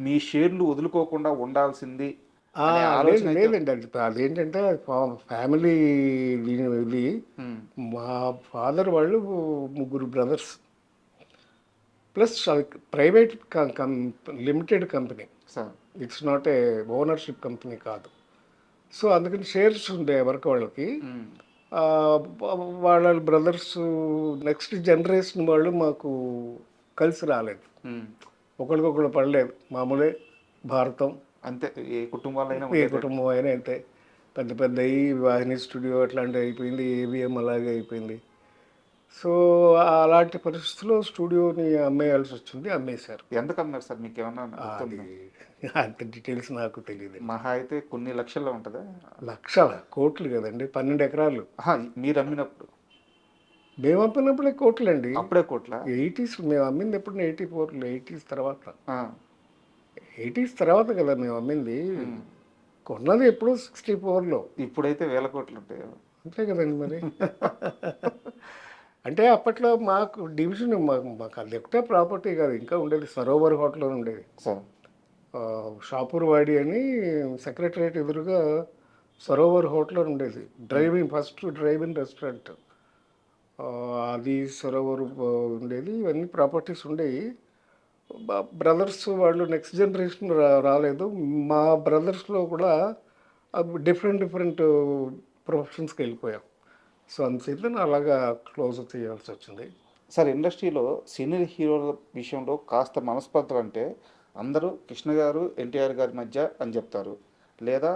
మీ షేర్లు వదులుకోకుండా ఉండాల్సింది లేదండి. అదేంటంటే ఫ్యామిలీ ఇది. మా ఫాదర్ వాళ్ళు 3 brothers, plus private limited company, it's not a ownership company కాదు. సో అందుకని షేర్స్ ఉండే ఎవరికి వాళ్ళకి. వాళ్ళ బ్రదర్స్ నెక్స్ట్ జనరేషన్ వాళ్ళు మాకు కలిసి రాలేదు, ఒకరికొకరు పడలేదు. మామూలే, భారతం అంతే. ఏ కుటుంబం అయినా అంతే. పెద్ద పెద్ద వాహిని స్టూడియో అట్లాంటివి అయిపోయింది, ఏవిఎం అలాగే అయిపోయింది. సో అలాంటి పరిస్థితుల్లో స్టూడియోని అమ్మేయాల్సి వచ్చింది. అమ్మేశారు. ఎందుకు అమ్మారు సార్? మీకు ఏమన్నా అంత డీటెయిల్స్ నాకు తెలియదు. మహా అయితే కొన్ని లక్షల్లో ఉంటుందా? లక్షల కోట్లు కదండి, 12 ఎకరాలు. మీరు అమ్మినప్పుడు? మేము అమ్మినప్పుడే కోట్లు అండి. అప్పుడే కోట్ల? 80s మేము అమ్మింది ఎప్పుడు? 84లో. 80s తర్వాత కదా మేము అమ్మింది. కొన్నది ఎప్పుడు 64లో. ఇప్పుడైతే వేల కోట్లు ఉంటాయి. అంతే కదండి మరి. అంటే అప్పట్లో మాకు డివిజన్, మాకు అది ఒకటే ప్రాపర్టీ కాదు, ఇంకా ఉండేది సరోవర్ హోటల్ ఉండేది. షాపూర్ వాడి అని సెక్రటరియట్ ఎదురుగా సరోవర్ హోటల్ ఉండేది. ఫస్ట్ డ్రైవింగ్ రెస్టారెంట్ అది సరోవర్ ఉండేది. ఇవన్నీ ప్రాపర్టీస్ ఉండేవి. బ్రదర్స్ వాళ్ళు నెక్స్ట్ జనరేషన్ రాలేదు. మా బ్రదర్స్లో కూడా డిఫరెంట్ ప్రొఫెషన్స్కి వెళ్ళిపోయాం. సో అందుచేత అలాగా క్లోజ్ చేయాల్సి వచ్చింది. సార్, ఇండస్ట్రీలో సీనియర్ హీరోల విషయంలో కాస్త మనస్పర్ధలు అంటే అందరూ కృష్ణ గారు ఎన్టీఆర్ గారి మధ్య అని చెప్తారు, లేదా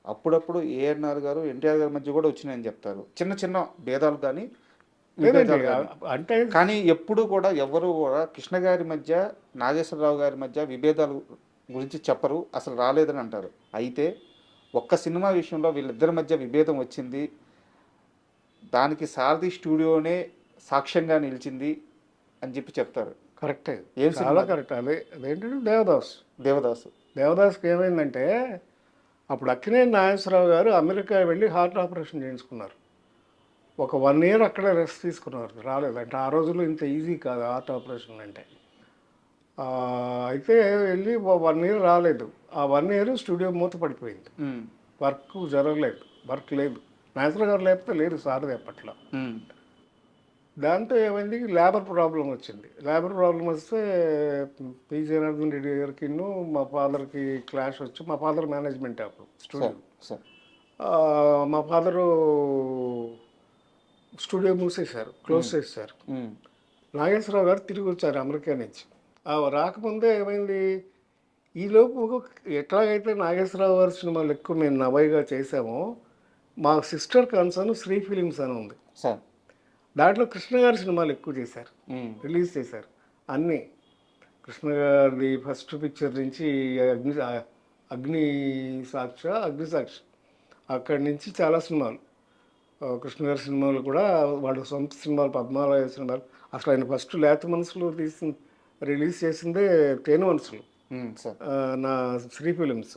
అప్పుడప్పుడు ఏఎన్ఆర్ గారు ఎన్టీఆర్ గారి మధ్య కూడా వచ్చినాయని చెప్తారు. చిన్న చిన్న భేదాలు కానీ అంటే కానీ ఎప్పుడు కూడా ఎవరు కూడా కృష్ణ గారి మధ్య నాగేశ్వరరావు గారి మధ్య విభేదాలు గురించి చెప్పరు, అసలు రాలేదని అంటారు. అయితే ఒక్క సినిమా విషయంలో వీళ్ళిద్దరి మధ్య విభేదం వచ్చింది, దానికి సారథి స్టూడియోనే సాక్ష్యంగా నిలిచింది అని చెప్పి చెప్తారు. కరెక్టే, చాలా కరెక్ట్. అదేంటంటే దేవదాస్కి ఏమైందంటే అప్పుడు అక్కినేని నాగేశ్వరరావు గారు అమెరికా వెళ్ళి హార్ట్ ఆపరేషన్ చేయించుకున్నారు. ఒక 1 year అక్కడే రెస్ట్ తీసుకున్నారు, రాలేదు. అంటే ఆ రోజుల్లో ఇంత ఈజీ కాదు హార్ట్ ఆపరేషన్ అంటే. అయితే వెళ్ళి 1 year రాలేదు. ఆ 1 year స్టూడియో మూత పడిపోయింది, వర్క్ జరగలేదు, వర్క్ లేదు. నాగేశ్వరరావు గారు లేకపోతే లేదు సారథి అప్పట్లో. దాంతో ఏమైంది, లేబర్ ప్రాబ్లం వచ్చింది. లేబర్ ప్రాబ్లం వస్తే పి జనార్దన్ రెడ్డి గారికి మా ఫాదర్కి క్లాష్ వచ్చి, మా ఫాదర్ మేనేజ్మెంట్ అప్పుడు స్టూడియో. మా ఫాదరు స్టూడియో మూసేశారు, క్లోజ్ చేశారు. నాగేశ్వరరావు గారు తిరిగి వచ్చారు అమెరికా నుంచి. రాకముందే ఏమైంది, ఈలోపు ఎట్లాగైతే నాగేశ్వరరావు గారి సినిమాలు ఎక్కువ మేము నవైగా చేసామో, మా సిస్టర్ కన్సర్న్ శ్రీ ఫిలిమ్స్ అని ఉంది, దాంట్లో కృష్ణ గారి సినిమాలు ఎక్కువ చేశారు, రిలీజ్ చేశారు. అన్నీ కృష్ణ గారి ఫస్ట్ పిక్చర్ నుంచి అగ్ని అగ్నిసాక్షి అక్కడి నుంచి చాలా సినిమాలు కృష్ణ గారి సినిమాలు కూడా వాళ్ళ సొంత సినిమాలు పద్మాలయ సినిమాలు. అసలు ఆయన ఫస్ట్ లేత మనసులు రిలీజ్ చేసిందే తేనె మనసులు. సార్ నా శ్రీ ఫిలిమ్స్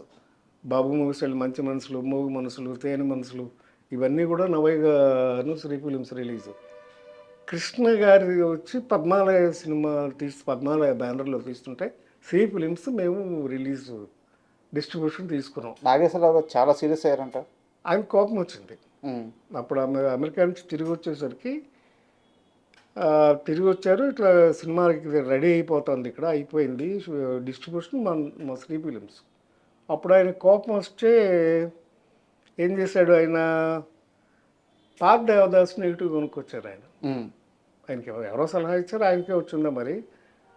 బాబు మూవీస్ మంచి మనసులు, మూగు మనసులు, తేనె మనసులు ఇవన్నీ కూడా నవైగాను శ్రీ ఫిలిమ్స్ రిలీజ్. కృష్ణ గారి వచ్చి పద్మాలయ సినిమా పద్మాలయ బ్యానర్లో తీస్తుంటే శ్రీ ఫిలిమ్స్ మేము రిలీజ్ డిస్ట్రిబ్యూషన్ తీసుకున్నాం. నాగేశ్వరరావు గారు చాలా సీరియస్ అయ్యారంట. ఆయన కోపం వచ్చింది. అప్పుడు అమెరికా నుంచి తిరిగి వచ్చేసరికి తిరిగి వచ్చారు. ఇట్లా సినిమాకి రెడీ అయిపోతుంది, ఇక్కడ అయిపోయింది డిస్ట్రిబ్యూషన్ మా శ్రీ ఫిలిమ్స్. అప్పుడు ఆయన కోపం వస్తే ఏం చేశాడు, ఆయన పాత దేవదాస్ నెగిటివ్ కొనుక్కొచ్చారు. ఆయనకి ఎవరో సలహా ఇచ్చారు, ఆయనకే వచ్చిందా మరి.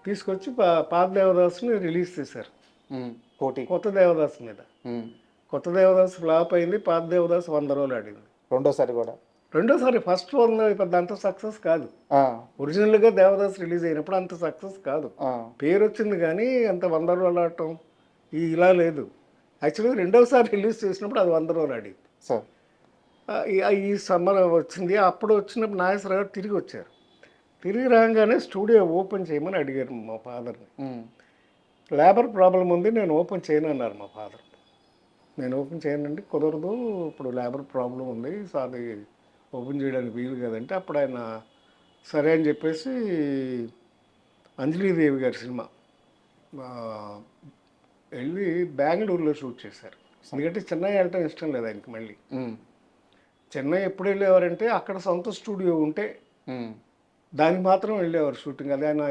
తీసుకొచ్చి పాత దేవదాస్ని రిలీజ్ చేశారు కొత్త దేవదాస్ మీద. కొత్త దేవదాస్ ఫ్లాప్ అయింది, పాత దేవదాస్ 100 రోజులు ఆడింది. రెండోసారి ఫస్ట్ వన్ పెద్ద అంత సక్సెస్ కాదు. ఒరిజినల్గా దేవదాస్ రిలీజ్ అయినప్పుడు అంత సక్సెస్ కాదు, పేరు వచ్చింది కానీ అంత 100 రోజులు ఆడటం ఇలా లేదు. యాక్చువల్గా రెండోసారి రిలీజ్ చేసినప్పుడు అది 100 రోజులు ఆడింది. ఈ సమ్మర్ వచ్చింది. అప్పుడు వచ్చినప్పుడు నాగేశ్వరరావు గారు తిరిగి వచ్చారు. తిరిగి రాగానే స్టూడియో ఓపెన్ చేయమని అడిగారు మా ఫాదర్ని. లేబర్ ప్రాబ్లం ఉంది, నేను ఓపెన్ చేయను అన్నారు మా ఫాదర్. నేను ఓపెన్ చేయనండి, కుదరదు, ఇప్పుడు లేబర్ ప్రాబ్లం ఉంది, సో అది ఓపెన్ చేయడానికి వీలు కదంటే అప్పుడు ఆయన సరే అని చెప్పేసి అంజలీదేవి గారి సినిమా వెళ్ళి బెంగళూరులో షూట్ చేశారు. ఎందుకంటే చెన్నై వెళ్ళటం ఇష్టం లేదు ఆయనకి. మళ్ళీ చెన్నై ఎప్పుడు వెళ్ళేవారంటే అక్కడ సొంత స్టూడియో ఉంటే దానికి మాత్రం వెళ్ళేవారు షూటింగ్. అదే ఆయన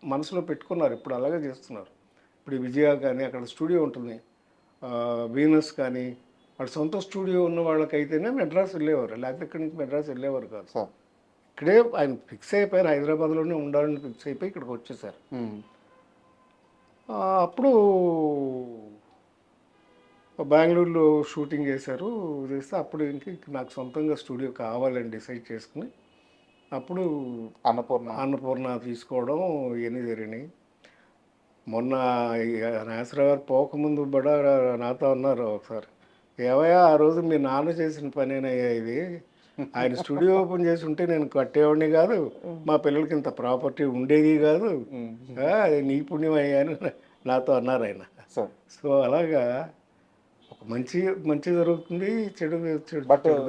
మనసులో పెట్టుకున్నారు, ఇప్పుడు అలాగే చేస్తున్నారు. ఇప్పుడు విజయ కానీ అక్కడ స్టూడియో ఉంటుంది, వీనస్ కానీ వాళ్ళ సొంత స్టూడియో ఉన్న వాళ్ళకైతేనే మెడ్రాస్ వెళ్ళేవారు, లేకపోతే ఇక్కడి నుంచి మెడ్రాస్ వెళ్ళేవారు కాదు. ఇక్కడే ఆయన ఫిక్స్ అయిపోయారు, హైదరాబాద్లోనే ఉండాలని ఫిక్స్ అయిపోయి ఇక్కడికి వచ్చేసారు. అప్పుడు బెంగళూరులో షూటింగ్ చేశారు. చేస్తే అప్పుడు ఇంక నాకు సొంతంగా స్టూడియో కావాలని డిసైడ్ చేసుకుని అప్పుడు అన్నపూర్ణ తీసుకోవడం ఇవన్నీ జరిగినాయి. మొన్న నాగేశ్వరరావు గారు పోకముందు కూడా నాతో అన్నారు ఒకసారి, ఏవయ్యా ఆ రోజు మీ నాన్న చేసిన పనేనయ్యా ఇది, ఆయన స్టూడియో ఓపెన్ చేసి ఉంటే నేను కట్టేవాడిని కాదు, మా పిల్లలకి ఇంత ప్రాపర్టీ ఉండేది కాదు, అది నీ పుణ్యం అయ్యా అని నాతో అన్నారు ఆయన. సో అలాగా ఒక మంచి జరుగుతుంది, చెడు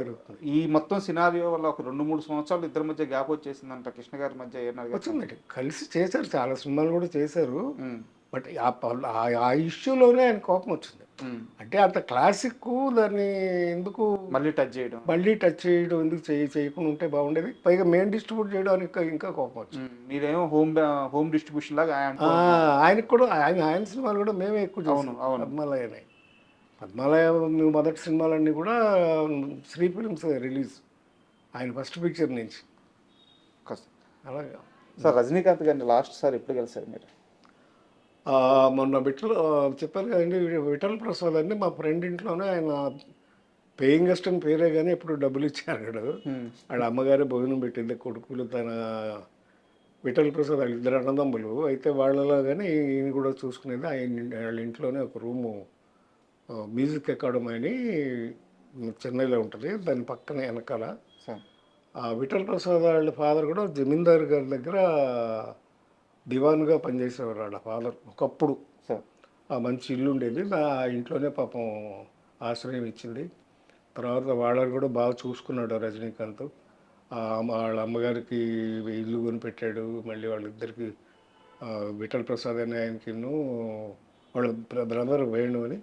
జరుగుతుంది. ఈ మొత్తం సినారియో వల్ల ఒక 2-3 సంవత్సరాలు ఇద్దరి మధ్య గ్యాప్ వచ్చేసిందంట కృష్ణ గారి మధ్య. వచ్చిందండి, కలిసి చేశారు, చాలా సినిమాలు కూడా చేశారు. బట్ ఆ ఇష్యూలోనే ఆయన కోపం వచ్చింది. అంటే అంత క్లాసిక్ దాన్ని ఎందుకు మళ్ళీ టచ్ చేయడం ఎందుకు చేయకుండా ఉంటే బాగుండేది. పైగా మెయిన్ డిస్ట్రిబ్యూట్ చేయడానికి ఇంకా కోపం వచ్చింది. మీరేమో హోమ్ డిస్ట్రిబ్యూషన్ లాగా ఆయనకు కూడా ఆయన సినిమాలు కూడా మేమే ఎక్కువ చేసాం. పద్మాలయ మొదటి సినిమాలన్నీ కూడా శ్రీ ఫిలిమ్స్ రిలీజ్, ఆయన ఫస్ట్ పిక్చర్ నుంచి. అలాగా సార్ రజనీకాంత్ గారిని లాస్ట్ సార్ ఎప్పుడు కలిసారు మీరు? మొన్న చెప్పారు కదండి, విఠల్ ప్రసాద్ అండి మా ఫ్రెండ్ ఇంట్లోనే. ఆయన పేయింగ్ గెస్ట్ అని పేరే కానీ ఎప్పుడు డబ్బులు ఇచ్చారు. వాళ్ళ అమ్మగారే భోజనం పెట్టింది, కొడుకులు తన విఠల్ ప్రసాద్ వాళ్ళ 2 అన్నదమ్ములు. అయితే వాళ్ళలో కానీ ఈయన కూడా చూసుకునేది. వాళ్ళ ఇంట్లోనే ఒక రూము మ్యూజిక్ అకాడమీ అని చెన్నైలో ఉంటుంది, దాని పక్కన వెనకాల. విఠల్ ప్రసాద్ వాళ్ళ ఫాదర్ కూడా జమీందార్ గారి దగ్గర దివాన్గా పనిచేసేవారు వాళ్ళ ఫాదర్ ఒకప్పుడు. ఆ మంచి ఇల్లు ఉండేది, ఆ ఇంట్లోనే పాపం ఆశ్రయం ఇచ్చింది. తర్వాత వాళ్ళని కూడా బాగా చూసుకున్నాడు రజనీకాంత్. వాళ్ళ అమ్మగారికి ఇల్లు కొనిపెట్టాడు. మళ్ళీ వాళ్ళిద్దరికి విఠల్ ప్రసాద్ అని ఆయనకి వాళ్ళ బ్రదర్ వేణు అని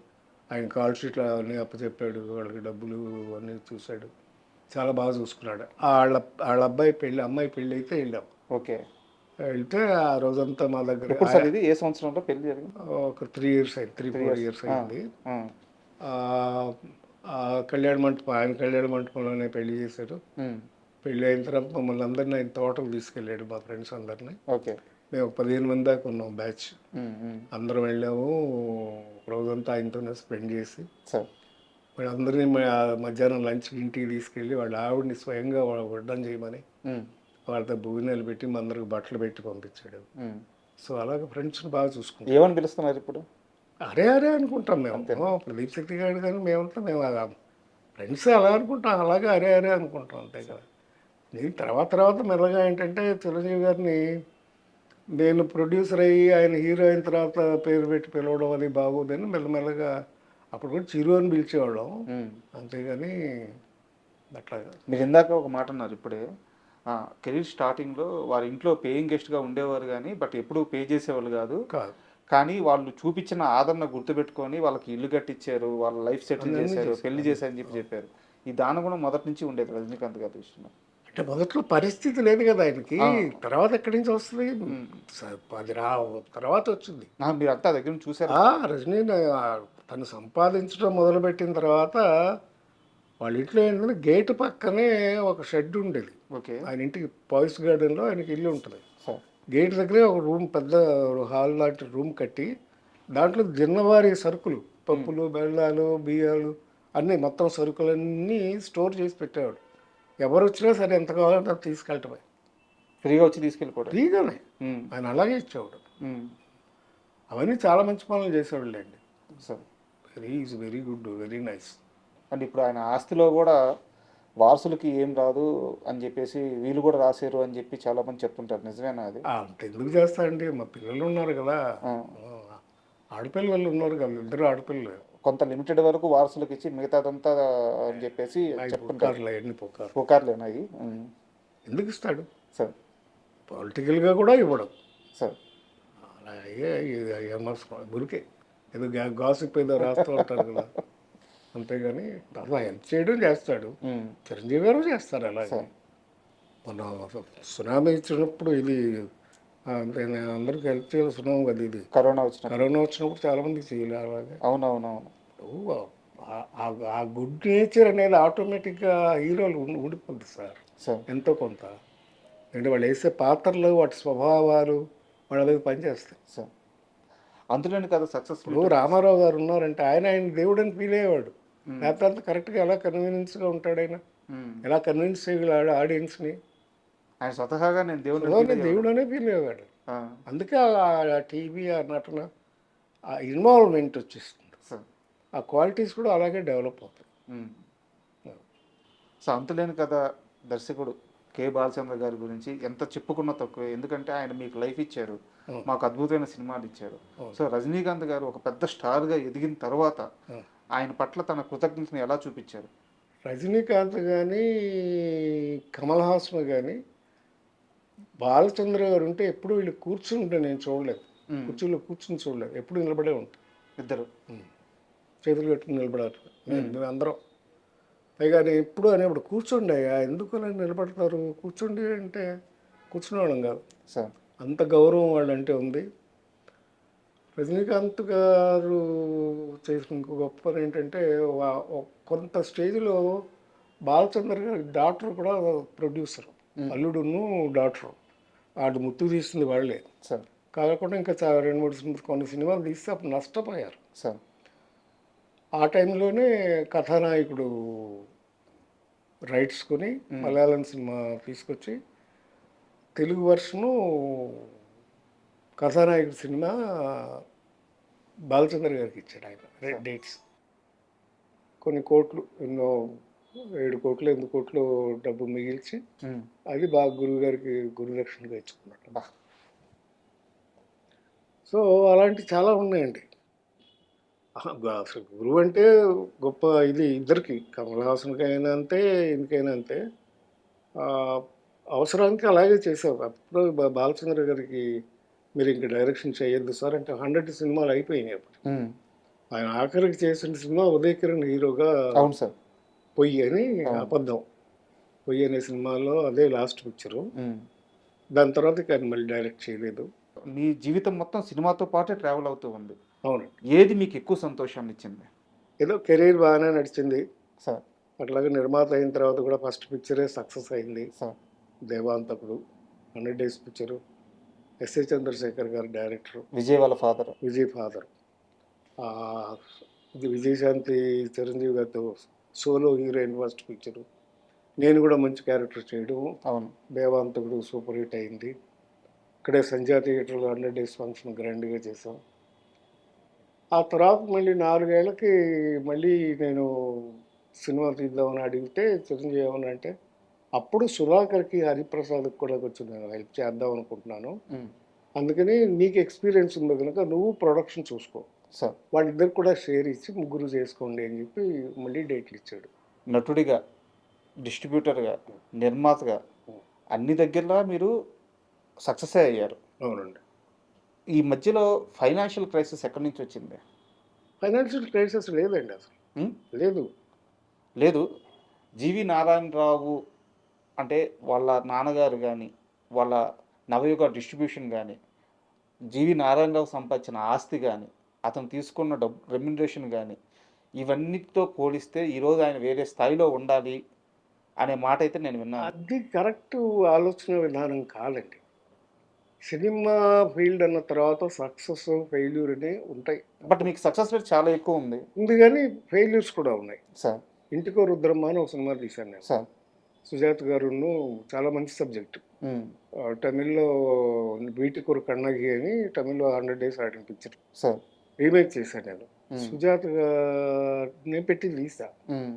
ఆయన కాల్ షీట్లు అవన్నీ అప్పచెప్పాడు, వాళ్ళకి డబ్బులు అన్నీ చూశాడు, చాలా బాగా చూసుకున్నాడు. వాళ్ళ అమ్మాయి పెళ్ళి అయితే వెళ్ళాం. వెళ్తే ఆ రోజంతా మా దగ్గర. ఏ సంవత్సరంలో పెళ్లి జరిగింది? ఒక 3 years అయింది, 3-4 years అయింది. కళ్యాణ మంటపంలోనే పెళ్లి చేశాడు. పెళ్ళి అయిన తర్వాత మమ్మల్ని అందరినీ ఆయన తోటకు తీసుకెళ్ళాడు, మా ఫ్రెండ్స్ అందరినీ. మేము 15 మంది దాకా ఉన్నాం బ్యాచ్. అందరం వెళ్ళాము, రోజంతా ఆయనతోనే స్పెండ్ చేసి వాళ్ళందరినీ మధ్యాహ్నం లంచ్ ఇంటికి తీసుకెళ్ళి వాళ్ళ ఆవిడని స్వయంగా వడ్డం చేయమని వాళ్ళతో భోజనాలు పెట్టి మా అందరికి బట్టలు పెట్టి పంపించాడు. సో అలాగే ఫ్రెండ్స్ని బాగా చూసుకుంటాం. ఏమని పిలుస్తున్నారు ఇప్పుడు? అరే అరే అనుకుంటాం మేము. ప్రదీప్ శెట్టి గారు కానీ మేమంతా మేము ఫ్రెండ్స్ అలా అనుకుంటాం, అలాగే అరే అరే అనుకుంటాం అంతే కదా. నేను తర్వాత మెల్లగా ఏంటంటే చిరంజీవి గారిని నేను ప్రొడ్యూసర్ అయ్యి ఆయన హీరో అయిన తర్వాత పేరు పెట్టి పిలవడం అది బాగోదని మెల్లమెల్లగా అప్పుడు కూడా చిరు అని పిలిచేవాళ్ళం, అంతేగాని అట్లాగా. మీరు ఇందాక ఒక మాట అన్నారు ఇప్పుడే, కెరీర్ స్టార్టింగ్లో వారి ఇంట్లో పేయింగ్ గెస్ట్గా ఉండేవారు కానీ బట్ ఎప్పుడూ పే చేసేవాళ్ళు కాదు, కాదు కానీ వాళ్ళు చూపించిన ఆదరణ గుర్తుపెట్టుకొని వాళ్ళకి ఇల్లు కట్టించారు, వాళ్ళ లైఫ్ సెటిల్ చేశారు, పెళ్లి చేశారని చెప్పారు. ఈ దాని కూడా మొదటి నుంచి ఉండేది రజనీకాంత్ గారి విషయంలో. అంటే మొదట్లో పరిస్థితి లేదు కదా ఆయనకి, తర్వాత ఎక్కడి నుంచి వస్తుంది, అది తర్వాత వచ్చింది. మీరు అంతా దగ్గర నుంచి చూసారు. రజనీ తను సంపాదించడం మొదలుపెట్టిన తర్వాత వాళ్ళ ఇంట్లో ఏంటంటే గేటు పక్కనే ఒక షెడ్ ఉండేది. ఓకే. ఆయన ఇంటికి పాయిస్ గార్డెన్లో ఆయనకి ఇల్లు ఉంటుంది. గేట్ దగ్గరే ఒక రూమ్, పెద్ద హాల్ లాంటి రూమ్ కట్టి దాంట్లో జిన్నవారి సరుకులు, పప్పులు, బెల్లాలు, బియ్యాలు అన్నీ మొత్తం సరుకులన్నీ స్టోర్ చేసి పెట్టేవాడు. ఎవరు వచ్చినా సరే ఎంత కావాలంటే అది తీసుకెళ్ళటమే, ఫ్రీగా వచ్చి తీసుకెళ్ళిపోవడం. ఫ్రీగానే ఆయన అలాగే ఇచ్చేవాడు. అవన్నీ చాలా మంచి పనులు చేసేవాళ్ళు అండి. Is very good, very nice. అంటే ఇప్పుడు ఆయన ఆస్తిలో కూడా వారసులకి ఏం రాదు అని చెప్పేసి వీళ్ళు కూడా రాశారు అని చెప్పి చాలా మంది చెప్తుంటారు, నిజమేనా అది? అంత ఎందుకు చేస్తారండి, మా పిల్లలు ఉన్నారు కదా, ఆడపిల్లలు ఉన్నారు కదా, ఇద్దరు ఆడపిల్లలు. కొంత లిమిటెడ్ వరకు వారసులకు ఇచ్చి మిగతాదంతా అని చెప్పేసి చెప్తుంటారు. ఎన్ని పుకార్లేనాయి ఎందుకు ఇస్తాడు సార్? పొలిటికల్గా కూడా ఇవ్వడం సార్. అలాగే గురికే ఏదో గాసిప్ ఏదో రాస్తూ ఉంటారు కదా, అంతేగాని అలా హెల్ప్ చేయడం చేస్తాడు. చిరంజీవి గారు చేస్తారు అలాగే. మనం సునామీ ఇచ్చినప్పుడు ఇది అందరికి హెల్ప్ చేస్తున్నాం కదా, ఇది కరోనా వచ్చినప్పుడు చాలా మందికి చేయాలి అలాగే. అవునవునవును. ఆ గుడ్ నేచర్ అనేది ఆటోమేటిక్గా హీరోలు ఉండిపోద్ది సార్ ఎంతో కొంత. అంటే వాళ్ళు వేసే పాత్రలు, వాటి స్వభావాలు వాళ్ళ పనిచేస్తాయి సార్. అందులోని కదా సక్సెస్ఫుల్. రామారావు గారు ఉన్నారంటే ఆయన దేవుడు అని ఫీల్ అయ్యేవాడు. లేకపోతే అంత కరెక్ట్గా ఎలా కన్వీనియన్స్గా ఉంటాడు ఆయన, ఎలా కన్విన్స్ చేయగలడు ఆడియన్స్ని. ఆయన స్వతహాగా నేను దేవుడు అనే ఫీల్ అయ్యేవాడు. అందుకే ఆ టీవీ, ఆ నటన, ఆ ఇన్వాల్వ్మెంట్ వచ్చేస్తుంది. ఆ క్వాలిటీస్ కూడా అలాగే డెవలప్ అవుతాయి. సో అంతులేని కథ దర్శకుడు కె బాలచంద్ర గారి గురించి ఎంత చెప్పుకున్నా తక్కువే, ఎందుకంటే ఆయన మీకు లైఫ్ ఇచ్చారు, మాకు అద్భుతమైన సినిమాలు ఇచ్చారు. సో రజనీకాంత్ గారు ఒక పెద్ద స్టార్గా ఎదిగిన తర్వాత ఆయన పట్ల తన కృతజ్ఞతను ఎలా చూపించారు? రజనీకాంత్ కానీ, కమల్ హాసన్ కానీ, బాలచంద్ర గారు ఉంటే ఎప్పుడు వీళ్ళు కూర్చుంటే నేను చూడలేదు, కుర్చీలో కూర్చుని చూడలేదు, ఎప్పుడు నిలబడే ఉంటారు ఇద్దరు, చేతులు కట్టుకుని నిలబడారు. మేము అందరం పైగా నేను ఎప్పుడు అనేప్పుడు కూర్చోండి అయ్యా, ఎందుకు అలా నిలబడతారు, కూర్చోండి అంటే కూర్చునేవాళ్ళం కాదు సార్. అంత గౌరవం వాళ్ళంటే ఉంది. రజనీకాంత్ గారు చేసిన ఇంకో గొప్ప పని ఏంటంటే కొంత స్టేజ్లో బాలచంద్ర గారి డాక్టర్ కూడా ప్రొడ్యూసర్, అల్లుడును డాక్టరు, వాడు ముత్తు తీస్తుంది వాళ్ళే సార్. కాకుండా ఇంకా 2-3 కొన్ని సినిమాలు తీస్తే అప్పుడు నష్టపోయారు సార్. ఆ టైంలోనే కథానాయకుడు రైట్స్ కొని మలయాళం సినిమా తీసుకొచ్చి తెలుగు వర్షను కథానాయకుడు సినిమా బాలచంద్ర గారికి ఇచ్చాడు ఆయన. డేట్స్ కొన్ని కోట్లు, ఎన్నో 7 కోట్లు 8 కోట్లు డబ్బు మిగిల్చి అది బాగా గురువు గారికి గురుదక్షిణగా ఇచ్చుకున్నాడు. సో అలాంటి చాలా ఉన్నాయండి. అసలు గురువు అంటే గొప్ప ఇది ఇద్దరికి, కమల్ హాసన్కి అయినా అంతే, ఇంకైనా అంతే. అవసరానికి అలాగే చేసావు. అప్పుడు బాలచంద్ర గారికి మీరు ఇంకా డైరెక్షన్ చేయొద్దు సార్ అంటే 100 సినిమాలు అయిపోయినాయి అప్పుడు. ఆయన ఆఖరికి చేసిన సినిమా ఉదయ్ కిరణ్ హీరోగా అవును సార్, పొయ్యి అని, అబద్ధం పొయ్యి అనే సినిమాలో అదే లాస్ట్ పిక్చరు. దాని తర్వాత ఇక మళ్ళీ డైరెక్ట్ చేయలేదు. మీ జీవితం మొత్తం సినిమాతో పాటే ట్రావెల్ అవుతూ ఉంది. అవును. ఏది మీకు ఎక్కువ సంతోషాన్ని ఇచ్చింది? ఏదో కెరీర్ బాగానే నడిచింది సార్. అట్లాగే నిర్మాత అయిన తర్వాత కూడా ఫస్ట్ పిక్చరే సక్సెస్ అయింది sir. Devanthakudu 100 days picture, S A Chandrasekhar garu director, Vijay వాళ్ళ ఫాదర్, విజయ్ ఫాదర్. ఇది విజయశాంతి చిరంజీవి గారితో సోలో హీరోయిన్ ఫస్ట్ పిక్చరు, నేను కూడా మంచి క్యారెక్టర్ చేయడం. అవును. దేవాంతకుడు సూపర్ హిట్ అయింది. ఇక్కడే సంధ్యా థియేటర్లో 100 డేస్ ఫంక్షన్ గ్రాండ్గా చేసాం. ఆ తర్వాత మళ్ళీ 4 ఏళ్ళకి మళ్ళీ నేను సినిమా తీద్దామని అడిగితే చిరంజీవి ఏమన్నా అంటే, అప్పుడు సుధాకర్‌కి, హరిప్రసాద్‌కి కూడా కొంచెం నేను హెల్ప్ చేద్దాం అనుకుంటున్నాను. హ్మ్. అందుకని నీకు ఎక్స్‌పీరియన్స్ ఉంది గనుక నువ్వు ప్రొడక్షన్ చూసుకో. సార్ వాళ్ళిద్దరికి కూడా షేర్ ఇచ్చి ముగ్గురు చేసుకోండి అని చెప్పి మళ్ళీ డేట్లు ఇచ్చాడు. నటుడిగా, డిస్ట్రిబ్యూటర్‌గా, నిర్మాతగా అన్ని దగ్గరలా మీరు సక్సెసే అయ్యారు. అవునండి. ఈ మధ్యలో ఫైనాన్షియల్ క్రైసిస్ ఎక్కడి నుంచి వచ్చింది? ఫైనాన్షియల్ క్రైసిస్ లేదండి అసలు. హ్మ్. లేదు. లేదు. జీవి నారాయణరావు అంటే వాళ్ళ నాన్నగారు గాని, వాళ్ళ నవయుగ డిస్ట్రిబ్యూషన్ గాని, జీవి నారాయణరావు సంపాదించిన ఆస్తి గాని, అతను తీసుకున్న రెమ్యునరేషన్ గాని, ఇవన్నిటితో పోలిస్తే ఈరోజు ఆయన వేరే స్థాయిలో ఉండాలి అనే మాట అయితే నేను విన్నాను. అది కరెక్ట్ ఆలోచన విధానం కాదండి. సినిమా ఫీల్డ్ అన్న తర్వాత సక్సెస్, ఫెయిల్యూర్ అని ఉంటాయి. బట్ మీకు సక్సెస్ రేట్ చాలా ఎక్కువ ఉంది. ఉంది గానీ ఫెయిల్యూర్స్ కూడా ఉన్నాయి. సార్. 'ఇంటికో రుద్రమ్మ' అని ఒక సినిమా తీశాను నేను. సార్. సుజాత గారును చాలా మంచి సబ్జెక్ట్. హ్మ్. తమిళ్‌లో 'వీటికొరు కண்ணగి' అని తమిళ్‌లో 100 డేస్ ఆడిన పిక్చర్. సార్. రీమేక్ చేశాను నేను. హ్మ్. సుజాత గారిని పెట్టి తీసా. హ్మ్.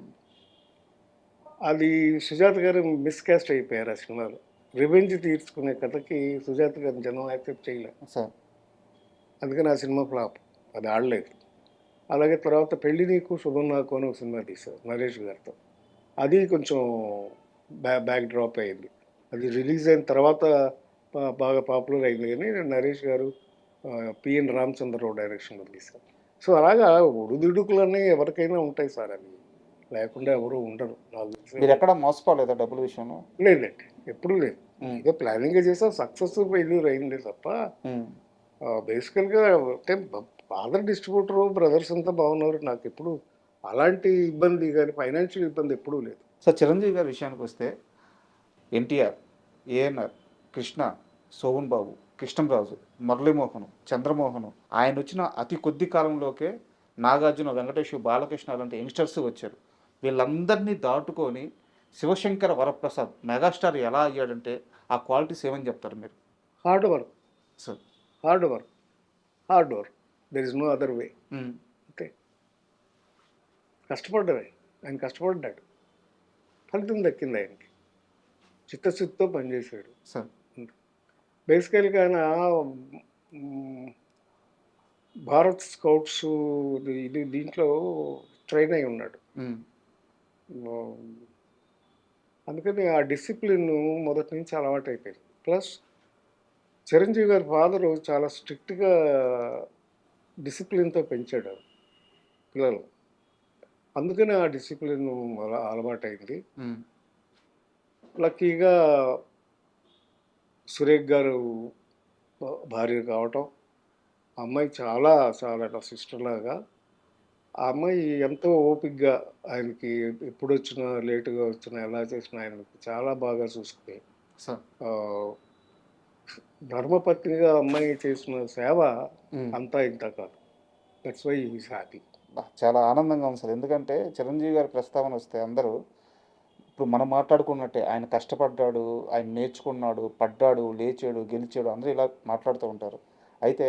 అది సుజాత గారు మిస్‌కాస్ట్ అయిపోయారు ఆ సినిమాలో. రివెంజ్ తీర్చుకునే కథకి సుజాత గారిని జనం యాక్సెప్ట్ చేయలే. సార్. అందుకని ఆ సినిమా ఫ్లాప్. అది ఆడలేదు. అలాగే తర్వాత 'పెళ్లి నీకు శుభం నాకు' అని ఒక సినిమా తీశారు నరేష్ గారితో. అది కొంచెం బ్యాక్ డ్రాప్ అయింది. అది రిలీజ్ అయిన తర్వాత బాగా పాపులర్ అయింది కానీ నరేష్ గారు, పిఎన్ రామచంద్రరావు డైరెక్షన్‌లో తీశారు. సో అలాగా ఒడిదుడుకులన్నీ ఎవరికైనా ఉంటాయి సార్ అవి. లేకుండా ఎవరు ఉండరు. నాకు తెలిసి మీరెక్కడ మోసపోలేదా డబ్బుల విషయంలో? లేదండి. ఎప్పుడూ లేదు. హ్మ్. ఏదో ప్లానింగ్‌గా చేసాం. సక్సెస్, ఫెయిల్యూర్ అయిందే తప్ప హ్మ్. బేసికల్‌గా అంటే ఫాదర్ డిస్ట్రిబ్యూటరు, బ్రదర్స్ అంతా బాగున్నారు. నాకెప్పుడు అలాంటి ఇబ్బంది గాని, ఫైనాన్షియల్ ఇబ్బంది ఎప్పుడూ లేదు. సో చిరంజీవి గారి విషయానికొస్తే ఎన్టీఆర్, ఏఎన్ఆర్, కృష్ణ, శోభన్ బాబు, కృష్ణంరాజు, మురళీమోహన్, చంద్రమోహన్ ఆయనొచ్చిన అతి కొద్ది కాలంలోకే నాగార్జున, వెంకటేష్, బాలకృష్ణ లాంటి యంగ్స్టర్స్ వచ్చారు. వీళ్ళందరినీ దాటుకొని శివశంకర వరప్రసాద్ మెగాస్టార్ ఎలా అయ్యాడంటే ఆ క్వాలిటీస్ ఏమని చెప్తారు మీరు? Hard work, sir. Hard work, hard work. There is no other way. Hmm. అంతే. కష్టపడ్డమే. ఆయన కష్టపడ్డాడు. ఫలితం దక్కింది ఆయనకి. చిత్తశుద్ధితో పనిచేశాడు. సార్. బేసికల్‌గా ఆయన హ్మ్, భారత్ స్కౌట్స్ దీంట్లో ట్రైన్ అయి ఉన్నాడు. హ్మ్. హ్మ్. అందుకని ఆ డిసిప్లిన్ మొదటి నుంచి అలవాటైపోయింది. ప్లస్ చిరంజీవి గారి ఫాదరు చాలా స్ట్రిక్ట్‌గా డిసిప్లిన్‌తో పెంచాడు పిల్లలు. అందుకని ఆ డిసిప్లిన్ అలవాటైంది. హ్మ్. లక్కీగా సురేఖ్ గారు భార్య కావటం, ఆ అమ్మాయి చాలా చాలా నా సిస్టర్‌లాగా. ఆ అమ్మాయి ఎంతో ఓపికగా ఆయనకి ఎప్పుడొచ్చినా, లేట్‌గా వచ్చినా, ఎలా చేసినా ఆయనకి చాలా బాగా చూసుకుని సార్. ఆహ్, ధర్మపత్నిగా అమ్మాయి చేసిన సేవ హ్మ్. అంతా ఇంత కాదు. That's why he is happy. చాలా ఆనందంగా ఉంది సార్. ఎందుకంటే చిరంజీవి గారి ప్రస్తావన వస్తే అందరూ ఇప్పుడు మనం మాట్లాడుకున్నట్టే ఆయన కష్టపడ్డాడు, ఆయన నేర్చుకున్నాడు, పడ్డాడు, లేచాడు, గెలిచాడు అందరూ ఇలా మాట్లాడుతూ ఉంటారు. అయితే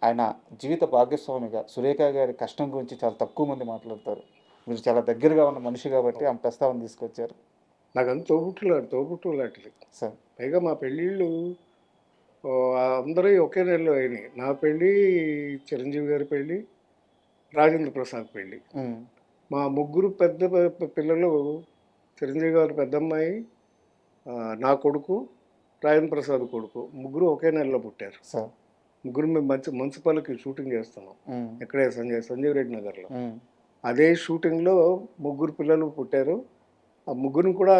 ఆయన జీవిత భాగస్వామిగా సురేఖ గారి కష్టం గురించి చాలా తక్కువ మంది మాట్లాడతారు. మీరు చాలా దగ్గరగా ఉన్న మనిషి కాబట్టి ఆమె ప్రస్తావన తీసుకొచ్చారు. నాకంతా తోబుట్టువు లాంటిది. సార్. పైగా మా పెళ్ళిళ్ళు అందరివి ఒకే నెలలో అయినాయి. నా పెళ్ళి, చిరంజీవి గారి పెళ్ళి, రాజేంద్ర ప్రసాద్ పెళ్ళి. హ్మ్. మా ముగ్గురు పెద్ద పిల్లలు చిరంజీవి గారి పెద్దమ్మాయి, నా కొడుకు, రాజేంద్ర ప్రసాద్ కొడుకు. ముగ్గురు ఒకే నెలలో పుట్టారు. సార్. ముగ్గురు మేము మున్సిపల్‌కి షూటింగ్ చేస్తున్నాం. హ్మ్. ఎక్కడే సంజీవ్ రెడ్డి నగర్‌లో. హ్మ్. అదే షూటింగ్‌లో ముగ్గురు పిల్లలు పుట్టారు. ఆ ముగ్గురిని కూడా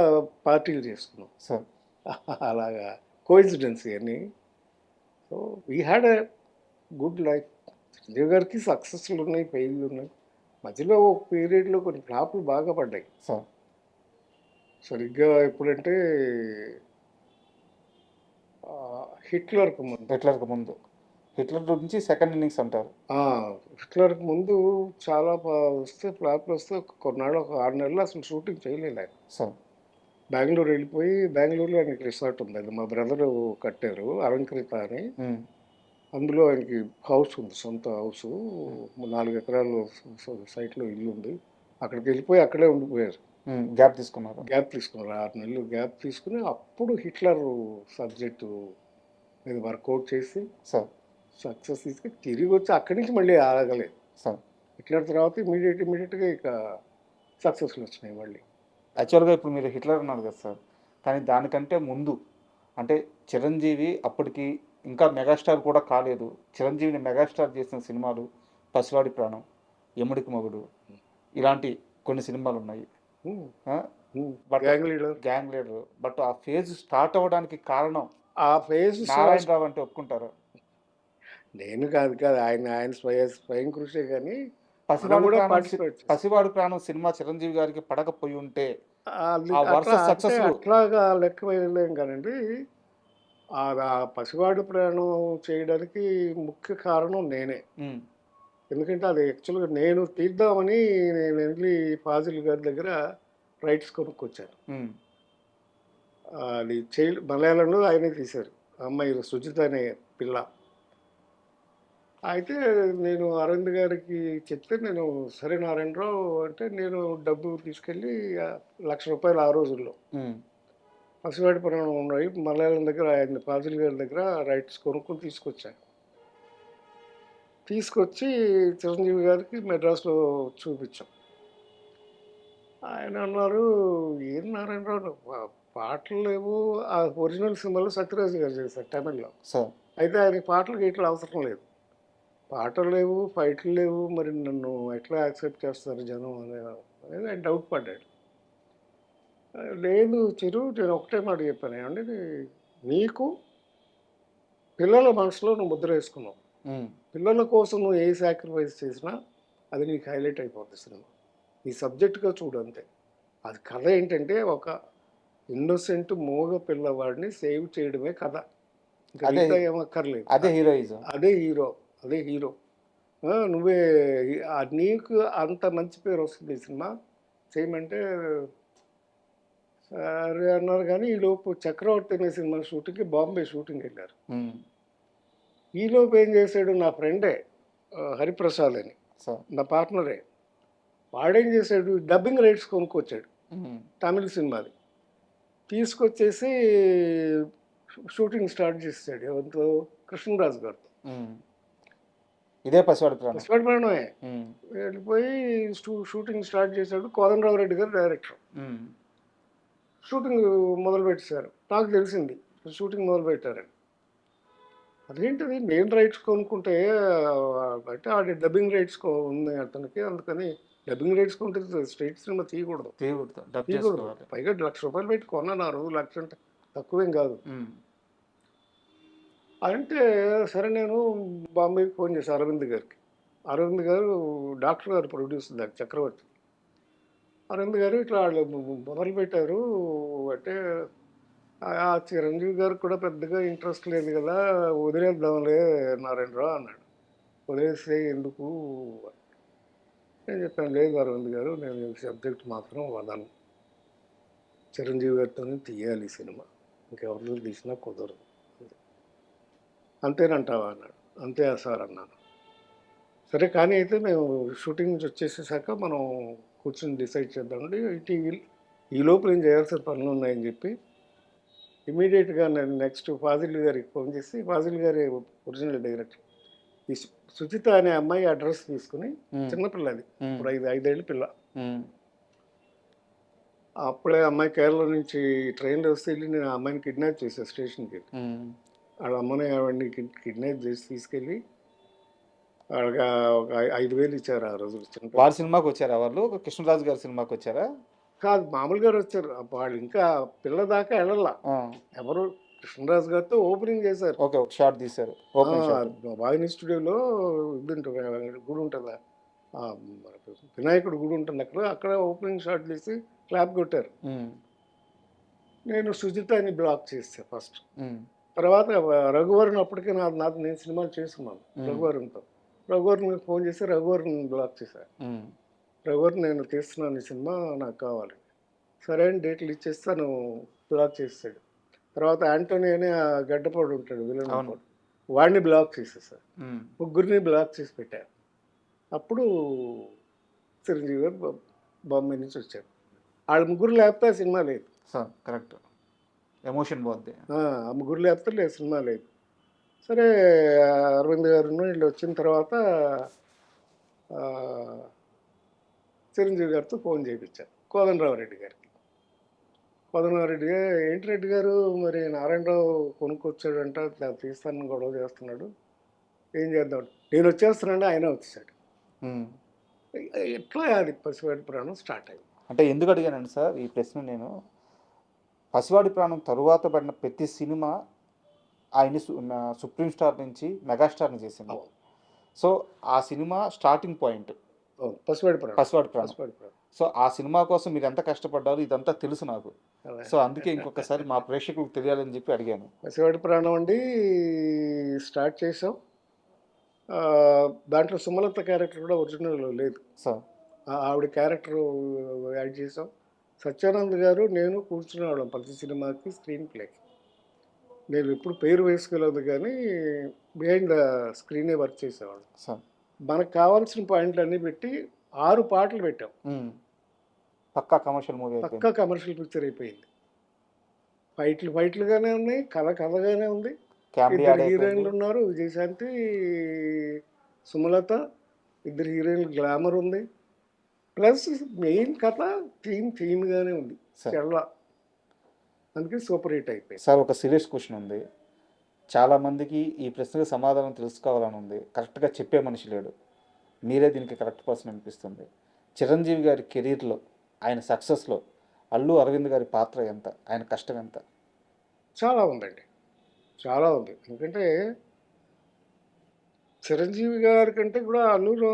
పార్టీలు చేసుకున్నాం. సార్. అలాగా కోయిన్సిడెన్స్ ఇయన్నీ. So, we had a good life. Chiranjeevi గారికి సక్సెస్‌లు ఉన్నాయి, ఫెయిల్యూర్ ఉన్నాయి. మధ్యలో ఒక పీరియడ్‌లో కొన్ని ఫ్లాపులు బాగా పడ్డాయి. సార్. సరిగ్గా ఎప్పుడంటే 'హిట్లర్‌కి' ముందు. హిట్లర్‌కి ముందు. హిట్లర్ నుంచి సెకండ్ ఇన్నింగ్స్ అంటారు. ఆ! 'హిట్లర్‌కి' ముందు చాలా వస్తే ఫ్లాపులు వస్తే కొన్నాళ్ళు ఒక 6 నెలలు అసలు షూటింగ్ చేయలేదు ఆయన. సార్. బెంగుళూరు వెళ్ళిపోయి బెంగుళూరులో ఆయనకి రిసార్ట్ ఉంది. అది మా బ్రదరు కట్టారు 'అలంకృత' అని. హ్మ్. అందులో ఆయనకి హౌస్ ఉంది, సొంత హౌసు, 4 ఎకరాలు సైట్లో ఇల్లు ఉంది. అక్కడికి వెళ్ళిపోయి అక్కడే ఉండిపోయారు. గ్యాప్ తీసుకున్నారు. గ్యాప్ తీసుకున్నారు, 6 నెలలు గ్యాప్ తీసుకుని అప్పుడు హిట్లర్ సబ్జెక్టు మీద వర్కౌట్ చేసి సార్ సక్సెస్ తీసుకుని తిరిగి వచ్చి అక్కడి నుంచి మళ్ళీ ఆగలేదు. సార్ హిట్లర్ తర్వాత ఇమీడియట్గా ఇక సక్సెస్లు వచ్చినాయి మళ్ళీ. యాక్చువల్గా ఇప్పుడు మీరు హిట్లర్ అన్నారు కదా సార్, కానీ దానికంటే ముందు అంటే చిరంజీవి అప్పటికి ఇంకా మెగాస్టార్ కూడా కాలేదు. చిరంజీవిని మెగాస్టార్ చేసిన సినిమాలు పసివాడి ప్రాణం, యముడికి మొగుడు, ఇలాంటి కొన్ని సినిమాలు ఉన్నాయి. Gang leader. Gang leader. But ఆ ఫేజ్ స్టార్ట్ అవ్వడానికి కారణం ఆ ఫేజ్ నారాయణరావు అంటే ఒప్పుకుంటారా? నేను కాదు ఆయన స్వయం కృషే, కానీ పసివాడు ప్రాణం సినిమా చిరంజీవి గారికి పడకపోయి ఉంటే అట్లాగా లెక్క వేయలేం కానండి. ఆ పసివాడు ప్రయాణం చేయడానికి ముఖ్య కారణం నేనే. ఎందుకంటే అది యాక్చువల్గా నేను తీద్దామని నేను వెళ్ళి ఫాజిల్ గారి దగ్గర రైట్స్ కొనుక్కొచ్చాను. అది మలయాళంలో ఆయనే తీశారు, అమ్మాయి సుజిత అనే పిల్ల. అయితే నేను అరవింద్ గారికి చెప్తే, నేను సరే నారాయణరావు అంటే, నేను డబ్బు తీసుకెళ్ళి ₹1,00,000 ఆ రోజుల్లో పసివాడి ప్రాణం ఉన్నాయి మలయాళం దగ్గర, ఆయన ఫాజిల్ గారి దగ్గర రైట్స్ కొనుక్కొని తీసుకొచ్చి చిరంజీవి గారికి మెడ్రాస్లో చూపించాం. ఆయన అన్నారు, ఏం నారాయణరావు పాటలు లేవు. ఆ ఒరిజినల్ సినిమాలో సత్యరాజు గారు చేశారు తమిళ్లో. అయితే ఆయనకి పాటలు గీటలు అవసరం లేదు, పాటలు లేవు, ఫైట్లు లేవు, మరి నన్ను ఎట్లా యాక్సెప్ట్ చేస్తారు జనం అనేది ఆయన డౌట్ పడ్డాడు. లేదు చిరు, నేను ఒకటే మాట చెప్పాను, ఏమంటే నీకు పిల్లల మనసులో నువ్వు ముద్ర వేసుకున్నావు, పిల్లల కోసం నువ్వు ఏ సాక్రిఫైస్ చేసినా అది నీకు హైలైట్ అయిపోతుంది సినిమా. నీ సబ్జెక్టుగా చూడు అంతే. అది కథ ఏంటంటే, ఒక ఇన్నోసెంట్ మూగ పిల్లవాడిని సేవ్ చేయడమే కథ, ఇంకా ఏమక్కర్లేదు. అదే హీరో. నువ్వే నీకు అంత మంచి పేరు వస్తుంది ఈ సినిమా చేయమంటే సరే అన్నారు. కానీ ఈలోపు చక్రవర్తి అనే సినిమా షూటింగ్కి బాంబే షూటింగ్ వెళ్ళారు. ఈలోపు ఏం చేశాడు, నా ఫ్రెండే హరిప్రసాద్ అని, నా పార్ట్నరే, వాడేం చేశాడు, డబ్బింగ్ రైట్స్ కొనుక్కొచ్చాడు తమిళ సినిమాది. తీసుకొచ్చేసి షూటింగ్ స్టార్ట్ చేసాడు ఎవరితో, కృష్ణరాజు గారితో. ఇదే పసివాడి ప్రాణమే. వెళ్ళిపోయి షూటింగ్ స్టార్ట్ చేశాడు. కోదండరావు రెడ్డి గారు డైరెక్టర్. షూటింగ్ మొదలు పెట్టేశారు. నాకు తెలిసింది షూటింగ్ మొదలు పెట్టారని. అదేంటిది, నేను రైట్స్ కొనుక్కుంటే అంటే ఆడి డబ్బింగ్ రైట్స్ ఉంది అతనికి, అందుకని డబ్బింగ్ రైట్స్ కొంటే స్ట్రైట్ సినిమా తీయకూడదు. పైగా ₹1,00,000 పెట్టి కొన్నాను ఆ రోజు. 1,00,000 అంటే తక్కువేం కాదు. అంటే సరే, నేను బాంబేకి ఫోన్ చేశాను అరవింద్ గారికి. అరవింద్ గారు డాక్టర్ గారు ప్రొడ్యూసర్ దాకా చక్రవర్తి. అరవింద్ గారు ఇట్లా వాళ్ళు మొదలుపెట్టారు అంటే, ఆ చిరంజీవి గారికి కూడా పెద్దగా ఇంట్రెస్ట్ లేదు కదా, వదిలేద్దాంలే నారాయణరావు అన్నాడు. వదిలేస్తే ఎందుకు నేను చెప్పాను, లేదు అరవింద్ గారు, నేను సబ్జెక్ట్ మాత్రం వదను, చిరంజీవి గారితోనే తీయాలి సినిమా, ఇంకెవరితో తీసినా కుదరదు. అంతేనంటావా అన్నాడు. అంతే సార్ అన్నాను. సరే కానీ అయితే మేము షూటింగ్ నుంచి వచ్చేసేసాక మనం కూర్చొని డిసైడ్ చేద్దామండి, ఈ లోపల ఏం చేయాల్సిన పనులు ఉన్నాయని చెప్పి ఇమీడియట్గా నేను నెక్స్ట్ ఫాజిల్ గారికి ఫోన్ చేసి, ఫాజిల్ గారి ఒరిజినల్ డైరెక్టర్, ఈ సుచిత అనే అమ్మాయి అడ్రస్ తీసుకుని, చిన్నపిల్లది, ఇప్పుడు 5 ఏళ్ళ పిల్ల, అప్పుడే అమ్మాయి కేరళ నుంచి ట్రైన్లో వస్తే వెళ్ళి నేను ఆ అమ్మాయిని కిడ్నాప్ చేశాను స్టేషన్కి. వాళ్ళ అమ్మని ఆవిడని కిడ్నాప్ చేసి తీసుకెళ్ళి వాళ్ళకి ఒక 5,000 ఇచ్చారు ఆ రోజు. వాళ్ళ సినిమాకి వచ్చారా వాళ్ళు? కృష్ణరాజు గారి సినిమాకి వచ్చారా? కాదు, మామూలుగా వచ్చారు వాళ్ళు. ఇంకా పిల్ల దాకా వెళ్ళాల. ఎవరు, కృష్ణరాజు గారితో ఓపెనింగ్ చేశారు. ఓకే, ఒక షాట్ తీశారు. వాహిని స్టూడియోలో ఇది ఉంటుంది, గుడి ఉంటుందా, వినాయకుడు గుడి ఉంటుంది, అక్కడ ఓపెనింగ్ షాట్ తీసి క్లాప్ కొట్టారు. నేను సుజితని బ్లాక్ చేస్తాను ఫస్ట్. తర్వాత రఘువరన్, అప్పటికే నేను సినిమాలు చేస్తున్నాను రఘువరన్తో. రఘువరన్ ఫోన్ చేసి రఘువరన్ బ్లాక్ చేశాను. రఘువరన్, నేను తీస్తున్నాను ఈ సినిమా, నాకు కావాలి. సరే అని డేట్లు ఇచ్చేస్తాను, బ్లాక్ చేస్తాడు. తర్వాత యాంటోనీ అనే గడ్డపాడు ఉంటాడు, విలన్. వాడిని బ్లాక్ చేసేసారు, ఉమ్. ముగ్గురిని బ్లాక్ చేసి పెట్టారు. అప్పుడు చిరంజీవి గారు బాంబే నుంచి వచ్చారు. వాళ్ళ ముగ్గురు లేకపోతే ఆ సినిమా లేదు. సార్ కరెక్ట్, ఎమోషన్ పోద్ది. ఆ ముగ్గురు లేకపోతే లేదు, సినిమా లేదు. సరే, అరవింద్ గారు వీళ్ళు వచ్చిన తర్వాత ఆ, చిరంజీవి గారితో ఫోన్ చేయించారు కోదండరామరెడ్డి గారికి. కోదండరామరెడ్డి గారు, ఏంటి రెడ్డి గారు, మరి నారాయణరావు కొనుక్కొచ్చాడంట, తీస్తానని గొడవ చేస్తున్నాడు, ఏం చేద్దాం. నేను వచ్చేస్తున్నాను, ఆయన వచ్చేసాడు. ఉమ్. ఎట్లా అది పసివాడి ప్రాణం స్టార్ట్ అయింది. అంటే ఎందుకు అడిగానండి సార్ ఈ ప్రశ్న, నేను పసివాడి ప్రాణం తరువాత పడిన ప్రతి సినిమా ఆయన్ని సుప్రీం స్టార్ నుంచి మెగాస్టార్ని చేసింది. అవును. సో ఆ సినిమా స్టార్టింగ్ పాయింట్ అవును, పసివాడి ప్రాణం. పసివాడి ప్రాణం. పసివాడి ప్రాణం. సో ఆ సినిమా కోసం మీరు ఎంత కష్టపడ్డారు ఇదంతా తెలుసు నాకు. అదే. సో అందుకే ఇంకొకసారి మా ప్రేక్షకులకు తెలియాలని చెప్పి అడిగాను. పసివాడి ప్రాణం అండి స్టార్ట్ చేసాం. ఆ, దాంట్లో సుమలత క్యారెక్టర్ కూడా ఒరిజినల్ లేదు. సార్ ఆవిడ క్యారెక్టర్ యాడ్ చేసాం. సత్యానంద్ గారు నేను కూర్చునేవాళ్ళం ప్రతి సినిమాకి స్క్రీన్ ప్లేకి. నేను ఎప్పుడు పేరు వేసుకోలేదు కానీ బిహైండ్ ద స్క్రీనే వర్క్ చేసేవాళ్ళం. సార్ మనకు కావాల్సిన పాయింట్లు అన్నీ పెట్టి 6 పాటలు పెట్టాం. పక్కా కమర్షియల్ మూవీ పక్కా కమర్షియల్ పిక్చర్ అయిపోయింది. ఫైట్లుగానే ఉన్నాయి, కథగానే ఉంది. ఇద్దరు హీరోయిన్లు ఉన్నారు, విజయశాంతి, సుమలత, ఇద్దరు హీరోయిన్లు, గ్లామర్ ఉంది. ప్లస్ మెయిన్ కథ థీమ్గానే ఉంది. చాలా, అందుకే సూపర్ హిట్ అయిపోయింది. సార్ ఒక సీరియస్ క్వశ్చన్ ఉంది, చాలామందికి ఈ ప్రశ్నకు సమాధానం తెలుసుకోవాలని ఉంది, కరెక్ట్గా చెప్పే మనిషి లేడు, మీరే దీనికి కరెక్ట్ పర్సన్ అనిపిస్తుంది. చిరంజీవి గారి కెరీర్లో, ఆయన సక్సెస్లో అల్లు అరవింద్ గారి పాత్ర ఎంత, ఆయన కష్టం ఎంత? చాలా ఉందండి, చాలా ఉంది. ఎందుకంటే చిరంజీవి గారి కంటే కూడా అల్లు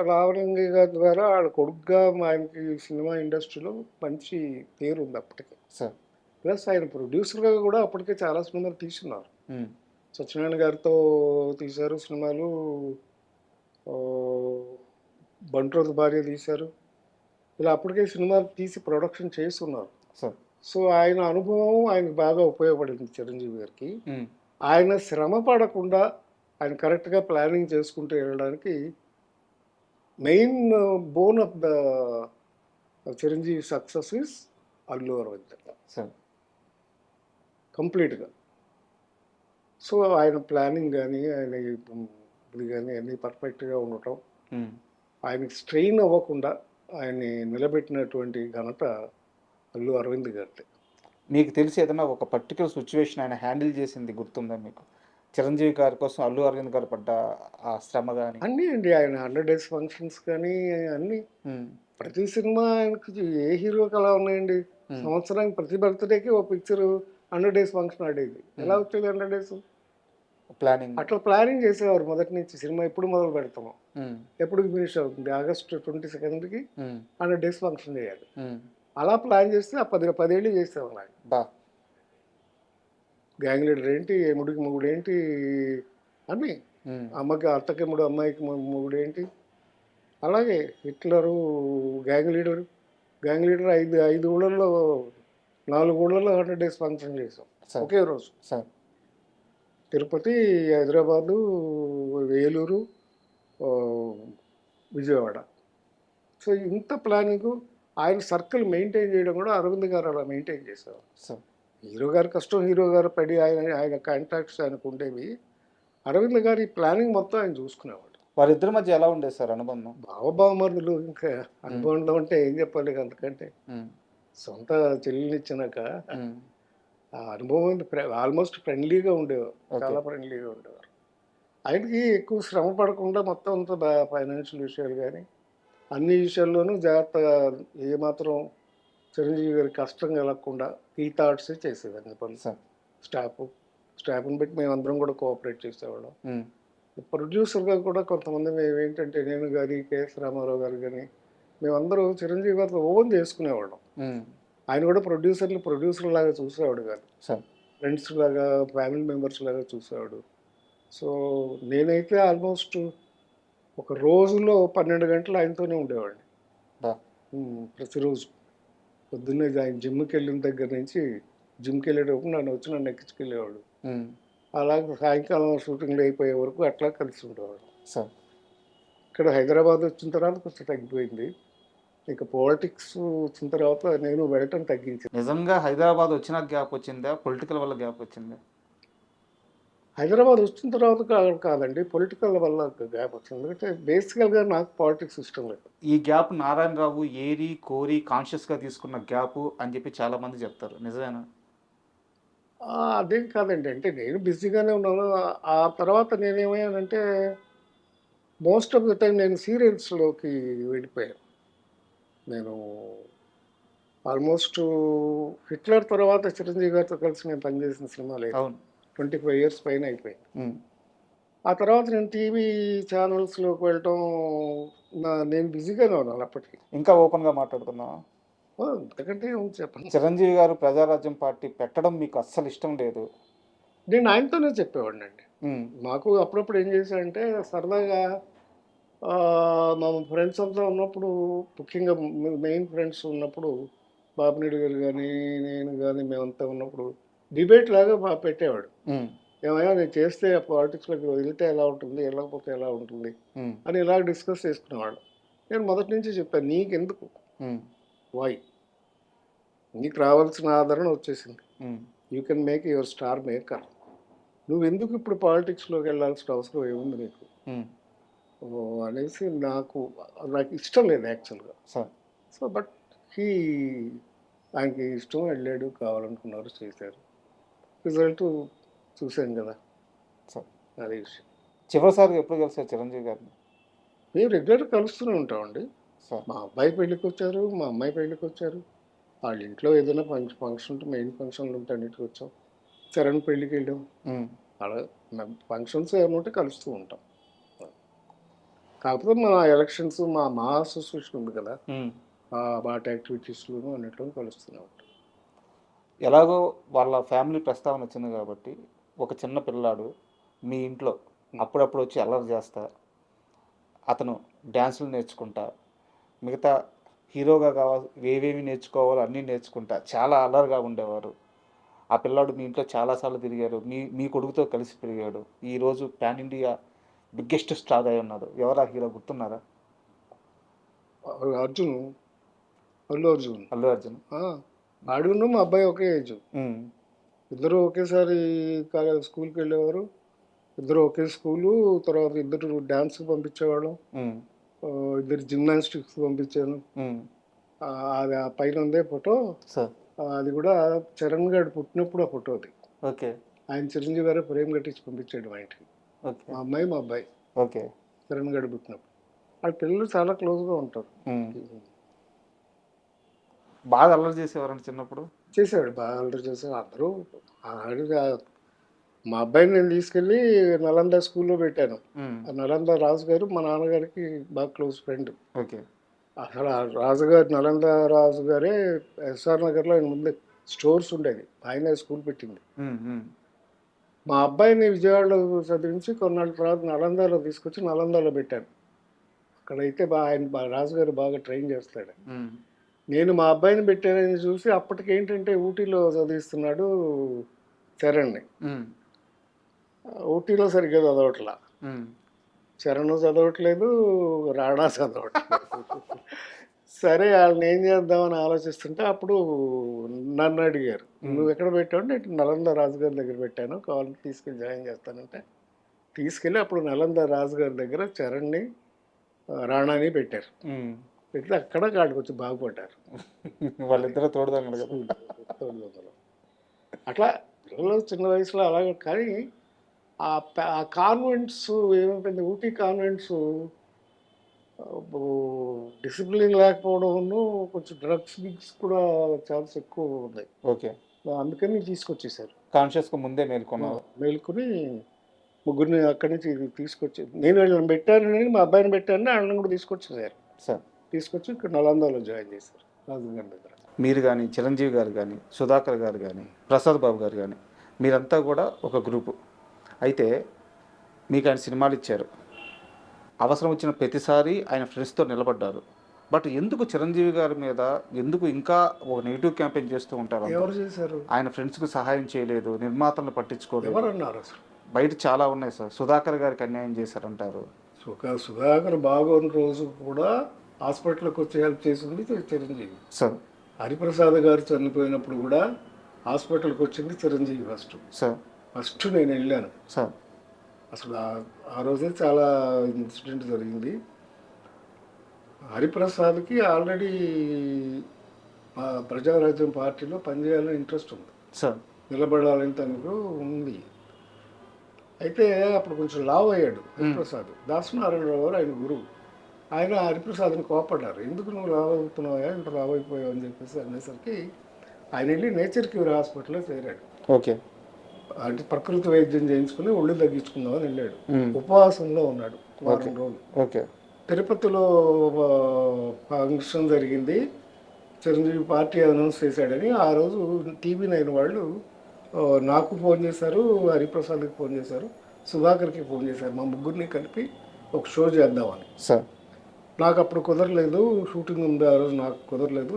రామలింగ గారి ద్వారా వాళ్ళ కొడుకుగా ఆయనకి సినిమా ఇండస్ట్రీలో మంచి పేరు ఉంది అప్పటికే. సార్ ప్లస్ ఆయన ప్రొడ్యూసర్గా కూడా అప్పటికే చాలా సినిమాలు తీసుకున్నారు. సత్యనారాయణ గారితో తీశారు సినిమాలు, బంట్రోత్ భార్య తీశారు, ఇలా అప్పటికే సినిమాలు తీసి ప్రొడక్షన్ చేస్తున్నారు. సో ఆయన అనుభవం ఆయనకు బాగా ఉపయోగపడింది చిరంజీవి గారికి. ఆయన శ్రమ పడకుండా ఆయన కరెక్ట్గా ప్లానింగ్ చేసుకుంటూ వెళ్ళడానికి main bone of the Chiranjeevi success is Allu Aravind కంప్లీట్గా. సో ఆయన ప్లానింగ్ కానీ ఆయన ఇది కానీ అన్నీ పర్ఫెక్ట్గా ఉండటం, ఆయనకి స్ట్రెయిన్ అవ్వకుండా ఆయన్ని నిలబెట్టినటువంటి ఘనత అల్లు అరవింద్ గారిది. మీకు తెలిసి ఏదైనా ఒక పర్టికులర్ సిచ్యువేషన్ ఆయన హ్యాండిల్ చేసింది గుర్తుందా మీకు? చిరంజీవి గారి కోసం అల్లు అరవింద్ గారు పడ్డ ఆ శ్రమ కానీ అన్నీ అండి. ఆయన 100 days ఫంక్షన్స్ కానీ అన్నీ, ప్రతి సినిమా ఆయనకి ఏ హీరోకి అలా ఉన్నాయండి. సంవత్సరానికి ప్రతి బర్త్డేకి ఓ పిక్చర్ 100 days ఫంక్షన్ ఆడేది. ఎలా వచ్చేది 100 days? ప్లానింగ్, అట్లా ప్లానింగ్ చేసేవారు మొదటి నుంచి. సినిమా ఎప్పుడు మొదలు పెడతాము, ఎప్పుడు ఫినిష్ అవుతుంది, ఆగస్టు 22కి 100 days ఫంక్షన్ చేయాలి. అలా ప్లాన్ చేస్తే ఆ 10 ఏళ్ళు చేసేవాళ్ళు ఆయన. గ్యాంగ్ లీడర్ ఏంటి, ఎముడికి మొగుడు ఏంటి, అన్నీ, అమ్మకి అత్తకి ఎముడు, అమ్మాయికి మొగుడు ఏంటి, అలాగే హిట్లరు, గ్యాంగ్ లీడర్ 5 ఊళ్ళల్లో 4 ఊళ్ళల్లో 100 days ఫంక్షన్ చేసాం ఒకే రోజు. తిరుపతి, హైదరాబాదు, వేలూరు, విజయవాడ. సో ఇంత ప్లానింగ్, ఆయన సర్కిల్ మెయింటైన్ చేయడం కూడా అరవింద్ గారు అలా మెయింటైన్ చేసేవారు. హీరో గారు కష్టం, హీరో గారు పడి ఆయన కాంటాక్ట్స్ ఆయనకు ఉండేవి. అరవింద్ గారు ఈ ప్లానింగ్ మొత్తం ఆయన చూసుకునేవాడు. వారిద్దరి మధ్య ఎలా ఉండేది సార్ అనుబంధం? బావబావమరుదులు. ఇంకా అనుబంధం అంటే ఏం చెప్పాలి, అంతకంటే సొంత చెల్లెనిచ్చినాక ఆ అనుభవం ఆల్మోస్ట్ ఫ్రెండ్లీగా ఉండేవారు, చాలా ఫ్రెండ్లీగా ఉండేవారు. ఆయనకి ఎక్కువ శ్రమ పడకుండా మొత్తం అంతా ఫైనాన్షియల్ విషయాలు కానీ అన్ని విషయాల్లోనూ జాగ్రత్తగా, ఏమాత్రం చిరంజీవి గారికి కష్టం కలగకుండా ఈ థాట్సే చేసేదాన్ని పనులు. స్టాఫ్ని బట్టి మేమందరం కూడా కోఆపరేట్ చేసేవాళ్ళం. ప్రొడ్యూసర్గా కూడా కొంతమంది మేము ఏంటంటే, నేను కానీ కేఎస్ రామారావు గారు కానీ, మేమందరూ చిరంజీవి గారితో ఓన్ చేసుకునేవాళ్ళం. ఆయన కూడా ప్రొడ్యూసర్ లాగా చూసేవాడు కాదు, ఫ్రెండ్స్ లాగా, ఫ్యామిలీ మెంబర్స్ లాగా చూసేవాడు. సో నేనైతే ఆల్మోస్ట్ ఒక రోజులో 12 గంటలు ఆయనతోనే ఉండేవాడిని ప్రతిరోజు. పొద్దున్నే ఆయన జిమ్కి వెళ్ళిన దగ్గర నుంచి, జిమ్కి వెళ్ళేటప్పుడు నన్ను ఎక్కించుకెళ్ళేవాడు. అలాగే సాయంకాలం షూటింగ్లు అయిపోయే వరకు అట్లా కలిసి ఉండేవాడు. సార్ ఇక్కడ హైదరాబాద్ వచ్చిన తర్వాత కొంచెం తగ్గిపోయింది. ఇక పాలిటిక్స్ వచ్చిన తర్వాత నేను వెళ్ళటం తగ్గించాను. నిజంగా హైదరాబాద్ వచ్చిన గ్యాప్ వచ్చిందా, పొలిటికల్ వల్ల గ్యాప్ వచ్చిందా? హైదరాబాద్ వచ్చిన తర్వాత కాదండి, పొలిటికల్ వల్ల గ్యాప్ వచ్చింది. ఎందుకంటే బేసికల్గా నాకు పాలిటిక్స్ ఇష్టం లేదు. ఈ గ్యాప్ నారాయణరావు ఏరి కోరి కాన్షియస్గా తీసుకున్న గ్యాప్ అని చెప్పి చాలామంది చెప్తారు, నిజమేనా? అదేం కాదండి, అంటే నేను బిజీగానే ఉన్నాను. ఆ తర్వాత నేనేమయ్యానంటే మోస్ట్ ఆఫ్ ద టైం నేను సీరియల్స్లోకి వెళ్ళిపోయాను. నేను ఆల్మోస్ట్ హిట్లర్ తర్వాత చిరంజీవి గారితో కలిసి నేను పనిచేసిన సినిమా లేదు. అవును. 25 years పైన అయిపోయింది. ఆ తర్వాత నేను టీవీ ఛానల్స్లోకి వెళ్ళటం నేను బిజీగానే ఉన్నాను అప్పటికి. ఇంకా ఓపెన్గా మాట్లాడుకుందాం. అంతకంటే ఏముంది చెప్పండి. చిరంజీవి గారు ప్రజారాజ్యం పార్టీ పెట్టడం మీకు అస్సలు ఇష్టం లేదు. నేను ఆయనతోనే చెప్పేవాడిని అండి. మాకు అప్పుడప్పుడు ఏం చేశాడంటే సరదాగా మా ఫ్రెండ్స్ అంతా ఉన్నప్పుడు, ముఖ్యంగా మెయిన్ ఫ్రెండ్స్ ఉన్నప్పుడు, బాపినేడు గారు కానీ నేను కానీ మేమంతా ఉన్నప్పుడు డిబేట్ లాగా పెట్టేవాడు. ఏమైనా నేను చేస్తే పాలిటిక్స్లోకి వెళ్తే ఎలా ఉంటుంది, వెళ్ళకపోతే ఎలా ఉంటుంది అని ఇలా డిస్కస్ చేసుకునేవాడు. నేను మొదటి నుంచి చెప్పాను, నీకెందుకు, వై, నీకు రావాల్సిన ఆదరణ వచ్చేసింది, you can make your star maker, నువ్వెందుకు ఇప్పుడు పాలిటిక్స్లోకి వెళ్ళాల్సిన అవసరం ఏముంది నీకు అనేసి నాకు ఇష్టం లేదు యాక్చువల్గా. సో బట్ ఆయనకి ఇష్టం, వెళ్ళాడు, కావాలనుకున్నారు, చేశారు, రిజల్ట్ చూశాను కదా, అదే విషయం. చివరిసారి ఎప్పుడు కలిసారు చిరంజీవి గారిని? మేము రెగ్యులర్గా కలుస్తూనే ఉంటామండి. మా అబ్బాయి పెళ్ళికి వచ్చారు, మా అమ్మాయి పెళ్ళికి వచ్చారు, వాళ్ళ ఇంట్లో ఏదైనా ఫంక్షన్ ఉంటే, మెయిన్ ఫంక్షన్లు ఉంటే అన్నిటికి వచ్చాం, చరణ్ పెళ్ళికి వెళ్ళాం, అలా ఫంక్షన్స్ ఏమైనా ఉంటే కలుస్తూ ఉంటాం. కాకపోతే మా ఎలక్షన్స్, మా అసోసియేషన్ ఉంది కదా, బాట యాక్టివిటీస్లోనూ అన్నిట్లో కలుస్తూనే ఉంటాం. ఎలాగో వాళ్ళ ఫ్యామిలీ ప్రస్తావన వచ్చింది కాబట్టి, ఒక చిన్న పిల్లాడు మీ ఇంట్లో అప్పుడప్పుడు వచ్చి అల్లరి చేస్తా, అతను డ్యాన్సులు నేర్చుకుంటా, మిగతా హీరోగా కావాలి ఏవేమి నేర్చుకోవాలో అన్నీ నేర్చుకుంటా చాలా అల్లరిగా ఉండేవారు. ఆ పిల్లాడు మీ ఇంట్లో చాలాసార్లు తిరిగారు, మీ కొడుకుతో కలిసి పెరిగాడు, ఈరోజు పాన్ ఇండియా బిగ్గెస్ట్ స్టార్ అయి ఉన్నాడు. ఎవరా హీరో గుర్తున్నారా? అల్లు అర్జున్. అల్లు అర్జున్. ఆడును మా అబ్బాయి ఒకే ఏజ్, ఇద్దరు ఒకేసారి స్కూల్కి వెళ్ళేవారు, ఇద్దరు ఒకే స్కూలు. తర్వాత ఇద్దరు డ్యాన్స్కి పంపించేవాళ్ళం, ఇద్దరు జిమ్నాస్టిక్స్ పంపించాను. అది ఆ పైన ఉందే ఫోటో, అది కూడా చరణ్ గారు పుట్టినప్పుడు ఆ ఫోటో అది. ఓకే. ఆయన చిరంజీవి గారు ఫ్రేమ్ కట్టించి పంపించాడు మా ఇంటికి. మా అమ్మాయి మా అబ్బాయి. ఓకే. చరణ్ గారు పుట్టినప్పుడు వాళ్ళ పిల్లలు చాలా క్లోజ్గా ఉంటారు. బాగా అల్లరి చేసేవారండి చిన్నప్పుడు? చేసేవాడు, బాగా అల్లరి చేసేవాడు. అందరూ మా అబ్బాయిని నేను తీసుకెళ్ళి నలంద స్కూల్లో పెట్టాను. నలంద రాజు గారు మా నాన్నగారికి బాగా క్లోజ్ ఫ్రెండ్. ఓకే. అసలు రాజుగారు, నలంద రాజు గారే ఎస్ఆర్ నగర్లో ఆయన ముందు స్టోర్స్ ఉండేది, ఆయన స్కూల్ పెట్టింది. మా అబ్బాయిని విజయవాడలో చదివించి కొన్నాళ్ళ తర్వాత నలందాలో తీసుకొచ్చి నలందాలో పెట్టాను. అక్కడైతే ఆయన రాజుగారు బాగా ట్రైన్ చేస్తాడు. నేను మా అబ్బాయిని పెట్టానని చూసి అప్పటికేంటంటే ఊటీలో చదివిస్తున్నాడు చరణ్ని. ఊటీలో సరిగ్గా చదవట్లా, చరణ్ చదవట్లేదు, రాణా చదవట్లేదు. సరే వాళ్ళని ఏం చేద్దామని ఆలోచిస్తుంటే అప్పుడు నన్ను అడిగారు, నువ్వు ఎక్కడ పెట్టావు? నేను నలంద రాజుగారి దగ్గర పెట్టాను, కావాలంటే తీసుకెళ్ళి జాయిన్ చేస్తానంటే తీసుకెళ్ళి అప్పుడు నలంద రాజుగారి దగ్గర చరణ్ని, రాణాని పెట్టారు. పెడితే అక్కడ కాడికి వచ్చి బాగుపడ్డారు వాళ్ళిద్దరూ తోడుదొంగలు. అట్లా పిల్లలు చిన్న వయసులో అలాగే. కానీ ఆ కాన్వెంట్స్ ఏమైపోయింది, ఊటీ కాన్వెంట్స్ డిసిప్లిన్ లేకపోవడం, కొంచెం డ్రగ్స్ గిగ్స్ కూడా ఛాన్స్ ఎక్కువ ఉన్నాయి. ఓకే. అందుకని తీసుకొచ్చేసారు. కాన్షియస్గా ముందే మేల్కొని ముగ్గురిని అక్కడి నుంచి తీసుకొచ్చి, నేను వీళ్ళని పెట్టానని, మా అబ్బాయిని పెట్టానని వాళ్ళని కూడా తీసుకొచ్చేసారు. సార్ తీసుకొచ్చి ఇక్కడ నలందాలో జాయిన్ చేశారు రాజుగారి దగ్గర. మీరు కానీ, చిరంజీవి గారు కానీ, సుధాకర్ గారు కానీ, ప్రసాద్ బాబు గారు కానీ, మీరంతా కూడా ఒక గ్రూపు. అయితే మీకు ఆయన సినిమాలు ఇచ్చారు, అవసరం వచ్చిన ప్రతిసారి ఆయన ఫ్రెండ్స్తో నిలబడ్డారు. బట్ ఎందుకు చిరంజీవి గారి మీద ఎందుకు ఇంకా ఒక నెగిటివ్ క్యాంపెయిన్ చేస్తూ ఉంటారు అందరూ? ఎవరు చేశారు? ఆయన ఫ్రెండ్స్కి సహాయం చేయలేదు, నిర్మాతలను పట్టించుకోలేదు, ఎవరన్నారు అసలు? బయట చాలా ఉన్నాయి సార్. సుధాకర్ గారికి అన్యాయం చేశారంటారు. సుధాకర్ బాగోని రోజు కూడా హాస్పిటల్కి వచ్చి హెల్ప్ చేసింది చిరంజీవి. సార్ హరిప్రసాద్ గారు చనిపోయినప్పుడు కూడా హాస్పిటల్కి వచ్చింది చిరంజీవి సార్ ఫస్ట్ నేను వెళ్ళాను. సార్ అసలు ఆ రోజే చాలా ఇన్సిడెంట్ జరిగింది. హరిప్రసాద్కి ఆల్రెడీ ప్రజారాజ్యం పార్టీలో పనిచేయాలని ఇంట్రెస్ట్ ఉంది, సార్ నిలబడాలని తనకు ఉంది. అయితే అప్పుడు కొంచెం లావ్ అయ్యాడు హరిప్రసాద్. దాసనారాయణరావు గారు ఆయన గురువు. ఆయన హరిప్రసాద్ని కోపడ్డారు, ఎందుకు నువ్వు లావ్ అవుతున్నావా, ఇంత లావ్ అయిపోయావు అని చెప్పేసి అనేసరికి ఆయన వెళ్ళి నేచర్ క్యూర్ హాస్పిటల్లో చేరాడు. ఓకే. అంటే ప్రకృతి వైద్యం చేయించుకుని ఒళ్ళు తగ్గించుకుందామని వెళ్ళాడు. ఉపవాసంలో ఉన్నాడు వారం రోజులు. ఓకే. తిరుపతిలో ఫంక్షన్ జరిగింది, చిరంజీవి పార్టీ అనౌన్స్ చేశాడని ఆ రోజు TV9 వాళ్ళు నాకు ఫోన్ చేశారు, హరిప్రసాద్కి ఫోన్ చేశారు, సుధాకర్కి ఫోన్ చేశారు. మా ముగ్గురిని కలిపి ఒక షో చేద్దామని. సార్ నాకు అప్పుడు కుదరలేదు, షూటింగ్ ఉంది ఆ రోజు, నాకు కుదరలేదు,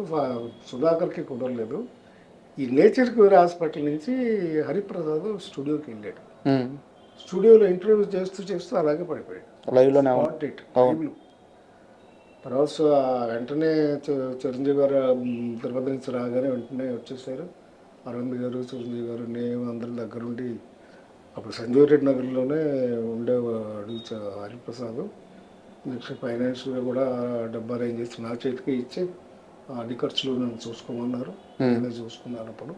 సుధాకర్కి కుదరలేదు. ఈ నేచర్ క్యూర్ హాస్పిటల్ నుంచి హరిప్రసాద్ స్టూడియోకి వెళ్ళాడు. స్టూడియోలో ఇంటర్వ్యూ చేస్తూ అలాగే పడిపోయాడు లైవ్లోనే. తర్వాత వెంటనే చిరంజీవి గారు తిరుపతి నుంచి రాగానే వెంటనే వచ్చేసారు. అరవింద్ గారు, చిరంజీవి గారు, నేను అందరి దగ్గరుండి, అప్పుడు సంజీవ్ రెడ్డి నగర్లోనే ఉండేవాడు హరిప్రసాద్. నెక్స్ట్ ఫైనాన్షియల్గా కూడా డబ్బు అరేంజ్ చేసి నా చేతికి ఇచ్చి అన్ని ఖర్చులు నన్ను చూసుకోమన్నారు. నేనే చూసుకున్నాను. అప్పుడు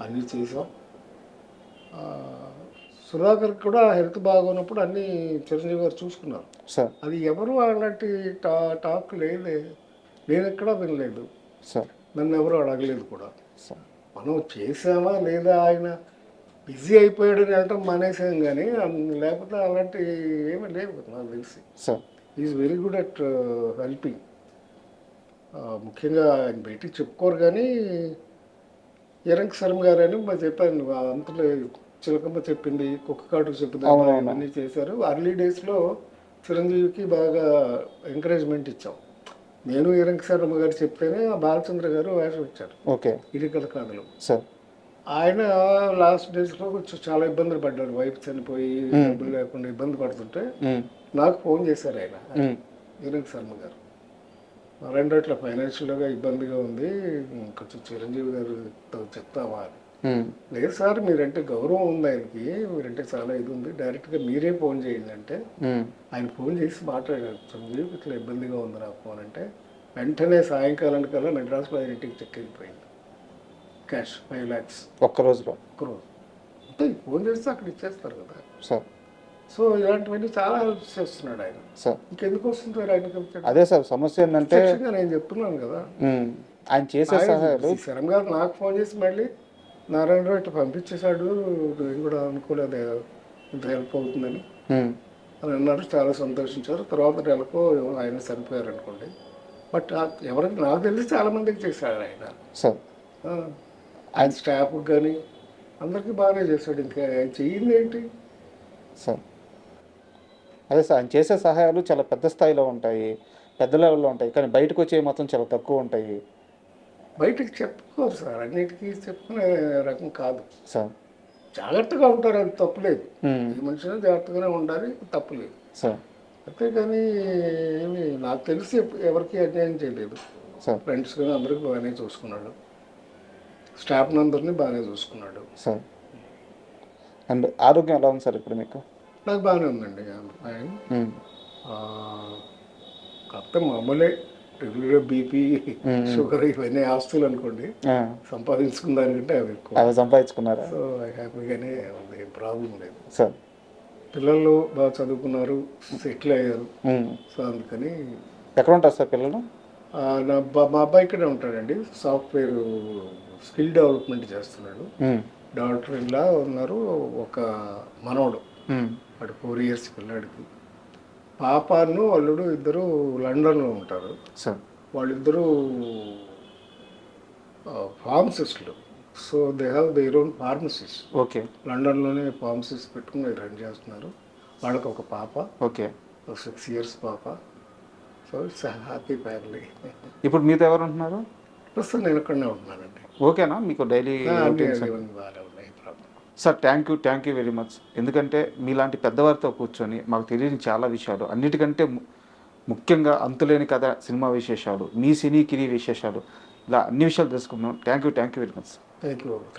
అన్నీ చేసాం. సుధాకర్కి కూడా హెల్త్ బాగున్నప్పుడు అన్నీ చిరంజీవి గారు చూసుకున్నారు. అది ఎవరు అలాంటి టాక్ లేదే, నేను ఎక్కడా వినలేదు, నన్ను ఎవరు అడగలేదు కూడా. మనం చేసామా లేదా, ఆయన బిజీ అయిపోయాడని వెళ్ళటం మానేసాం, కానీ లేకపోతే అలాంటి ఏమీ లేవు నాకు తెలిసి. Is very good at helping. ముఖ్యంగా ఆయన బయటికి చెప్పుకోరు, కానీ ఎరంక్ శర్మ గారు అని చెప్పాను, అంతలో చిలకమ్మ చెప్పింది, కుక్క కాటుకు చెప్పింది, ఇవన్నీ చేశారు. అర్లీ డేస్లో చిరంజీవికి బాగా ఎంకరేజ్మెంట్ ఇచ్చాం. నేను ఎరంక్ శర్మ గారు చెప్తేనే బాలచంద్ర గారు వేషం ఇచ్చారు ఇరికల కథలు. ఆయన లాస్ట్ డేస్లో కొంచెం చాలా ఇబ్బందులు పడ్డారు, వైఫ్ చనిపోయి డబ్బులు లేకుండా ఇబ్బంది పడుతుంటే నాకు ఫోన్ చేశారు ఆయన, ఎరంక్ శర్మ గారు. రెండోట్ల ఫైనాన్షియల్గా ఇబ్బందిగా ఉంది, కొంచెం చిరంజీవి గారు చెప్తావా అని. లేదు సార్, మీరంటే గౌరవం ఉంది ఆయనకి, మీరంటే చాలా ఇది ఉంది, డైరెక్ట్గా మీరే ఫోన్ చేయండి అంటే ఆయన ఫోన్ చేసి మాట్లాడారు. చిరంజీవి ఇట్లా ఇబ్బందిగా ఉంది నాకు ఫోన్ అంటే, వెంటనే సాయంకాలం కల్లా మెడ్రాస్లో ఆయన ఇంటికి చెక్ అయిపోయింది, క్యాష్ 5 lakhs ఒక్కరోజు. అంటే ఫోన్ చేస్తే అక్కడ ఇచ్చేస్తారు కదా సార్. సో ఇలాంటివన్నీ చాలా హెల్ప్ చేస్తున్నాడు ఆయన. ఇంకెందుకు వస్తుంది ఆయన? అదే సార్ సమస్య ఏంటంటే నేను చెప్తున్నాను కదా, ఆయన చేసే శరం గారు నాకు ఫోన్ చేసి మళ్ళీ నారాయణరావు ఇట్లా పంపించేశాడు, నేను కూడా అనుకోలేదు ఇంత హెల్ప్ అవుతుందని అని అన్నారు. చాలా సంతోషించారు. తర్వాత నెలకు ఆయన చనిపోయారు అనుకోండి. బట్ ఎవరికి నాకు తెలిసి చాలా మందికి చేశాడు ఆయన. ఆయన స్టాఫ్ కానీ అందరికీ బాగానే చేశాడు. ఇంకా ఆయన చెయ్యింది ఏంటి సార్? అదే సార్, ఆయన చేసే సహాయాలు చాలా పెద్ద స్థాయిలో ఉంటాయి, పెద్ద లెవెల్లో ఉంటాయి, కానీ బయటకు వచ్చేవి మాత్రం చాలా తక్కువ ఉంటాయి. బయటకు చెప్పుకోరు సార్, అన్నిటికీ చెప్పుకునే రకం కాదు సార్. జాగ్రత్తగా ఉంటారు, అది తప్పులేదు. ఈ మనిషిని జాగ్రత్తగానే ఉండాలి, తప్పులేదు సార్. అంతేగాని ఏమి నాకు తెలిసి ఎవరికి అన్యాయం చేయలేదు. ఫ్రెండ్స్ కానీ అందరికీ బాగానే చూసుకున్నాడు, స్టాఫ్ని అందరినీ బాగానే చూసుకున్నాడు సార్. అండ్ ఆరోగ్యం ఎలా ఉంది సార్ ఇప్పుడు మీకు? నాకు బాగానే ఉందండి. ఆయన కాకపోతే మామూలే, రెగ్యులర్ బీపీ, షుగర్ ఇవన్నీ ఆస్తులు అనుకోండి, సంపాదించుకున్న దానికంటే అవి ఎక్కువ సంపాదించుకున్నారు. సో హ్యాపీగానే ఉంది, ఏం ప్రాబ్లం లేదు సార్. పిల్లలు బాగా చదువుకున్నారు, సెటిల్ అయ్యారు. సో అందుకని. ఎక్కడ ఉంటారు సార్ పిల్లలు? మా అబ్బాయి ఇక్కడే ఉంటాడండి, సాఫ్ట్వేర్ స్కిల్ డెవలప్మెంట్ చేస్తున్నాడు. డాక్టర్ ఇలా ఉన్నారు. ఒక మనవడు, వాడు 4 years పిల్లాడికి. పాపను అల్లుడు ఇద్దరు లండన్లో ఉంటారు. వాళ్ళిద్దరూ ఫార్మసిస్టులు. So they have their own pharmacies. లండన్లోనే ఫార్మసీస్ పెట్టుకుని రన్ చేస్తున్నారు. వాళ్ళకి ఒక పాప, 6 years పాప. So so it's happy family. ఇప్పుడు మీతో ఎవరు ఉంటున్నారు? ప్రస్తుతం నేను ఇక్కడనే ఉంటున్నానండి. ఓకేనా మీకు డైలీ అన్నీ బాగానే ఉన్నాయి problem. Sir? Thank you very much. ఎందుకంటే మీలాంటి పెద్దవారితో కూర్చొని మాకు తెలియని చాలా విషయాలు, అన్నిటికంటే ముఖ్యంగా అంతులేని కథ సినిమా విశేషాలు, మీ సినీ కిరీ విశేషాలు, ఇలా అన్ని విషయాలు తెలుసుకున్నాం. Thank you very much. Thank you.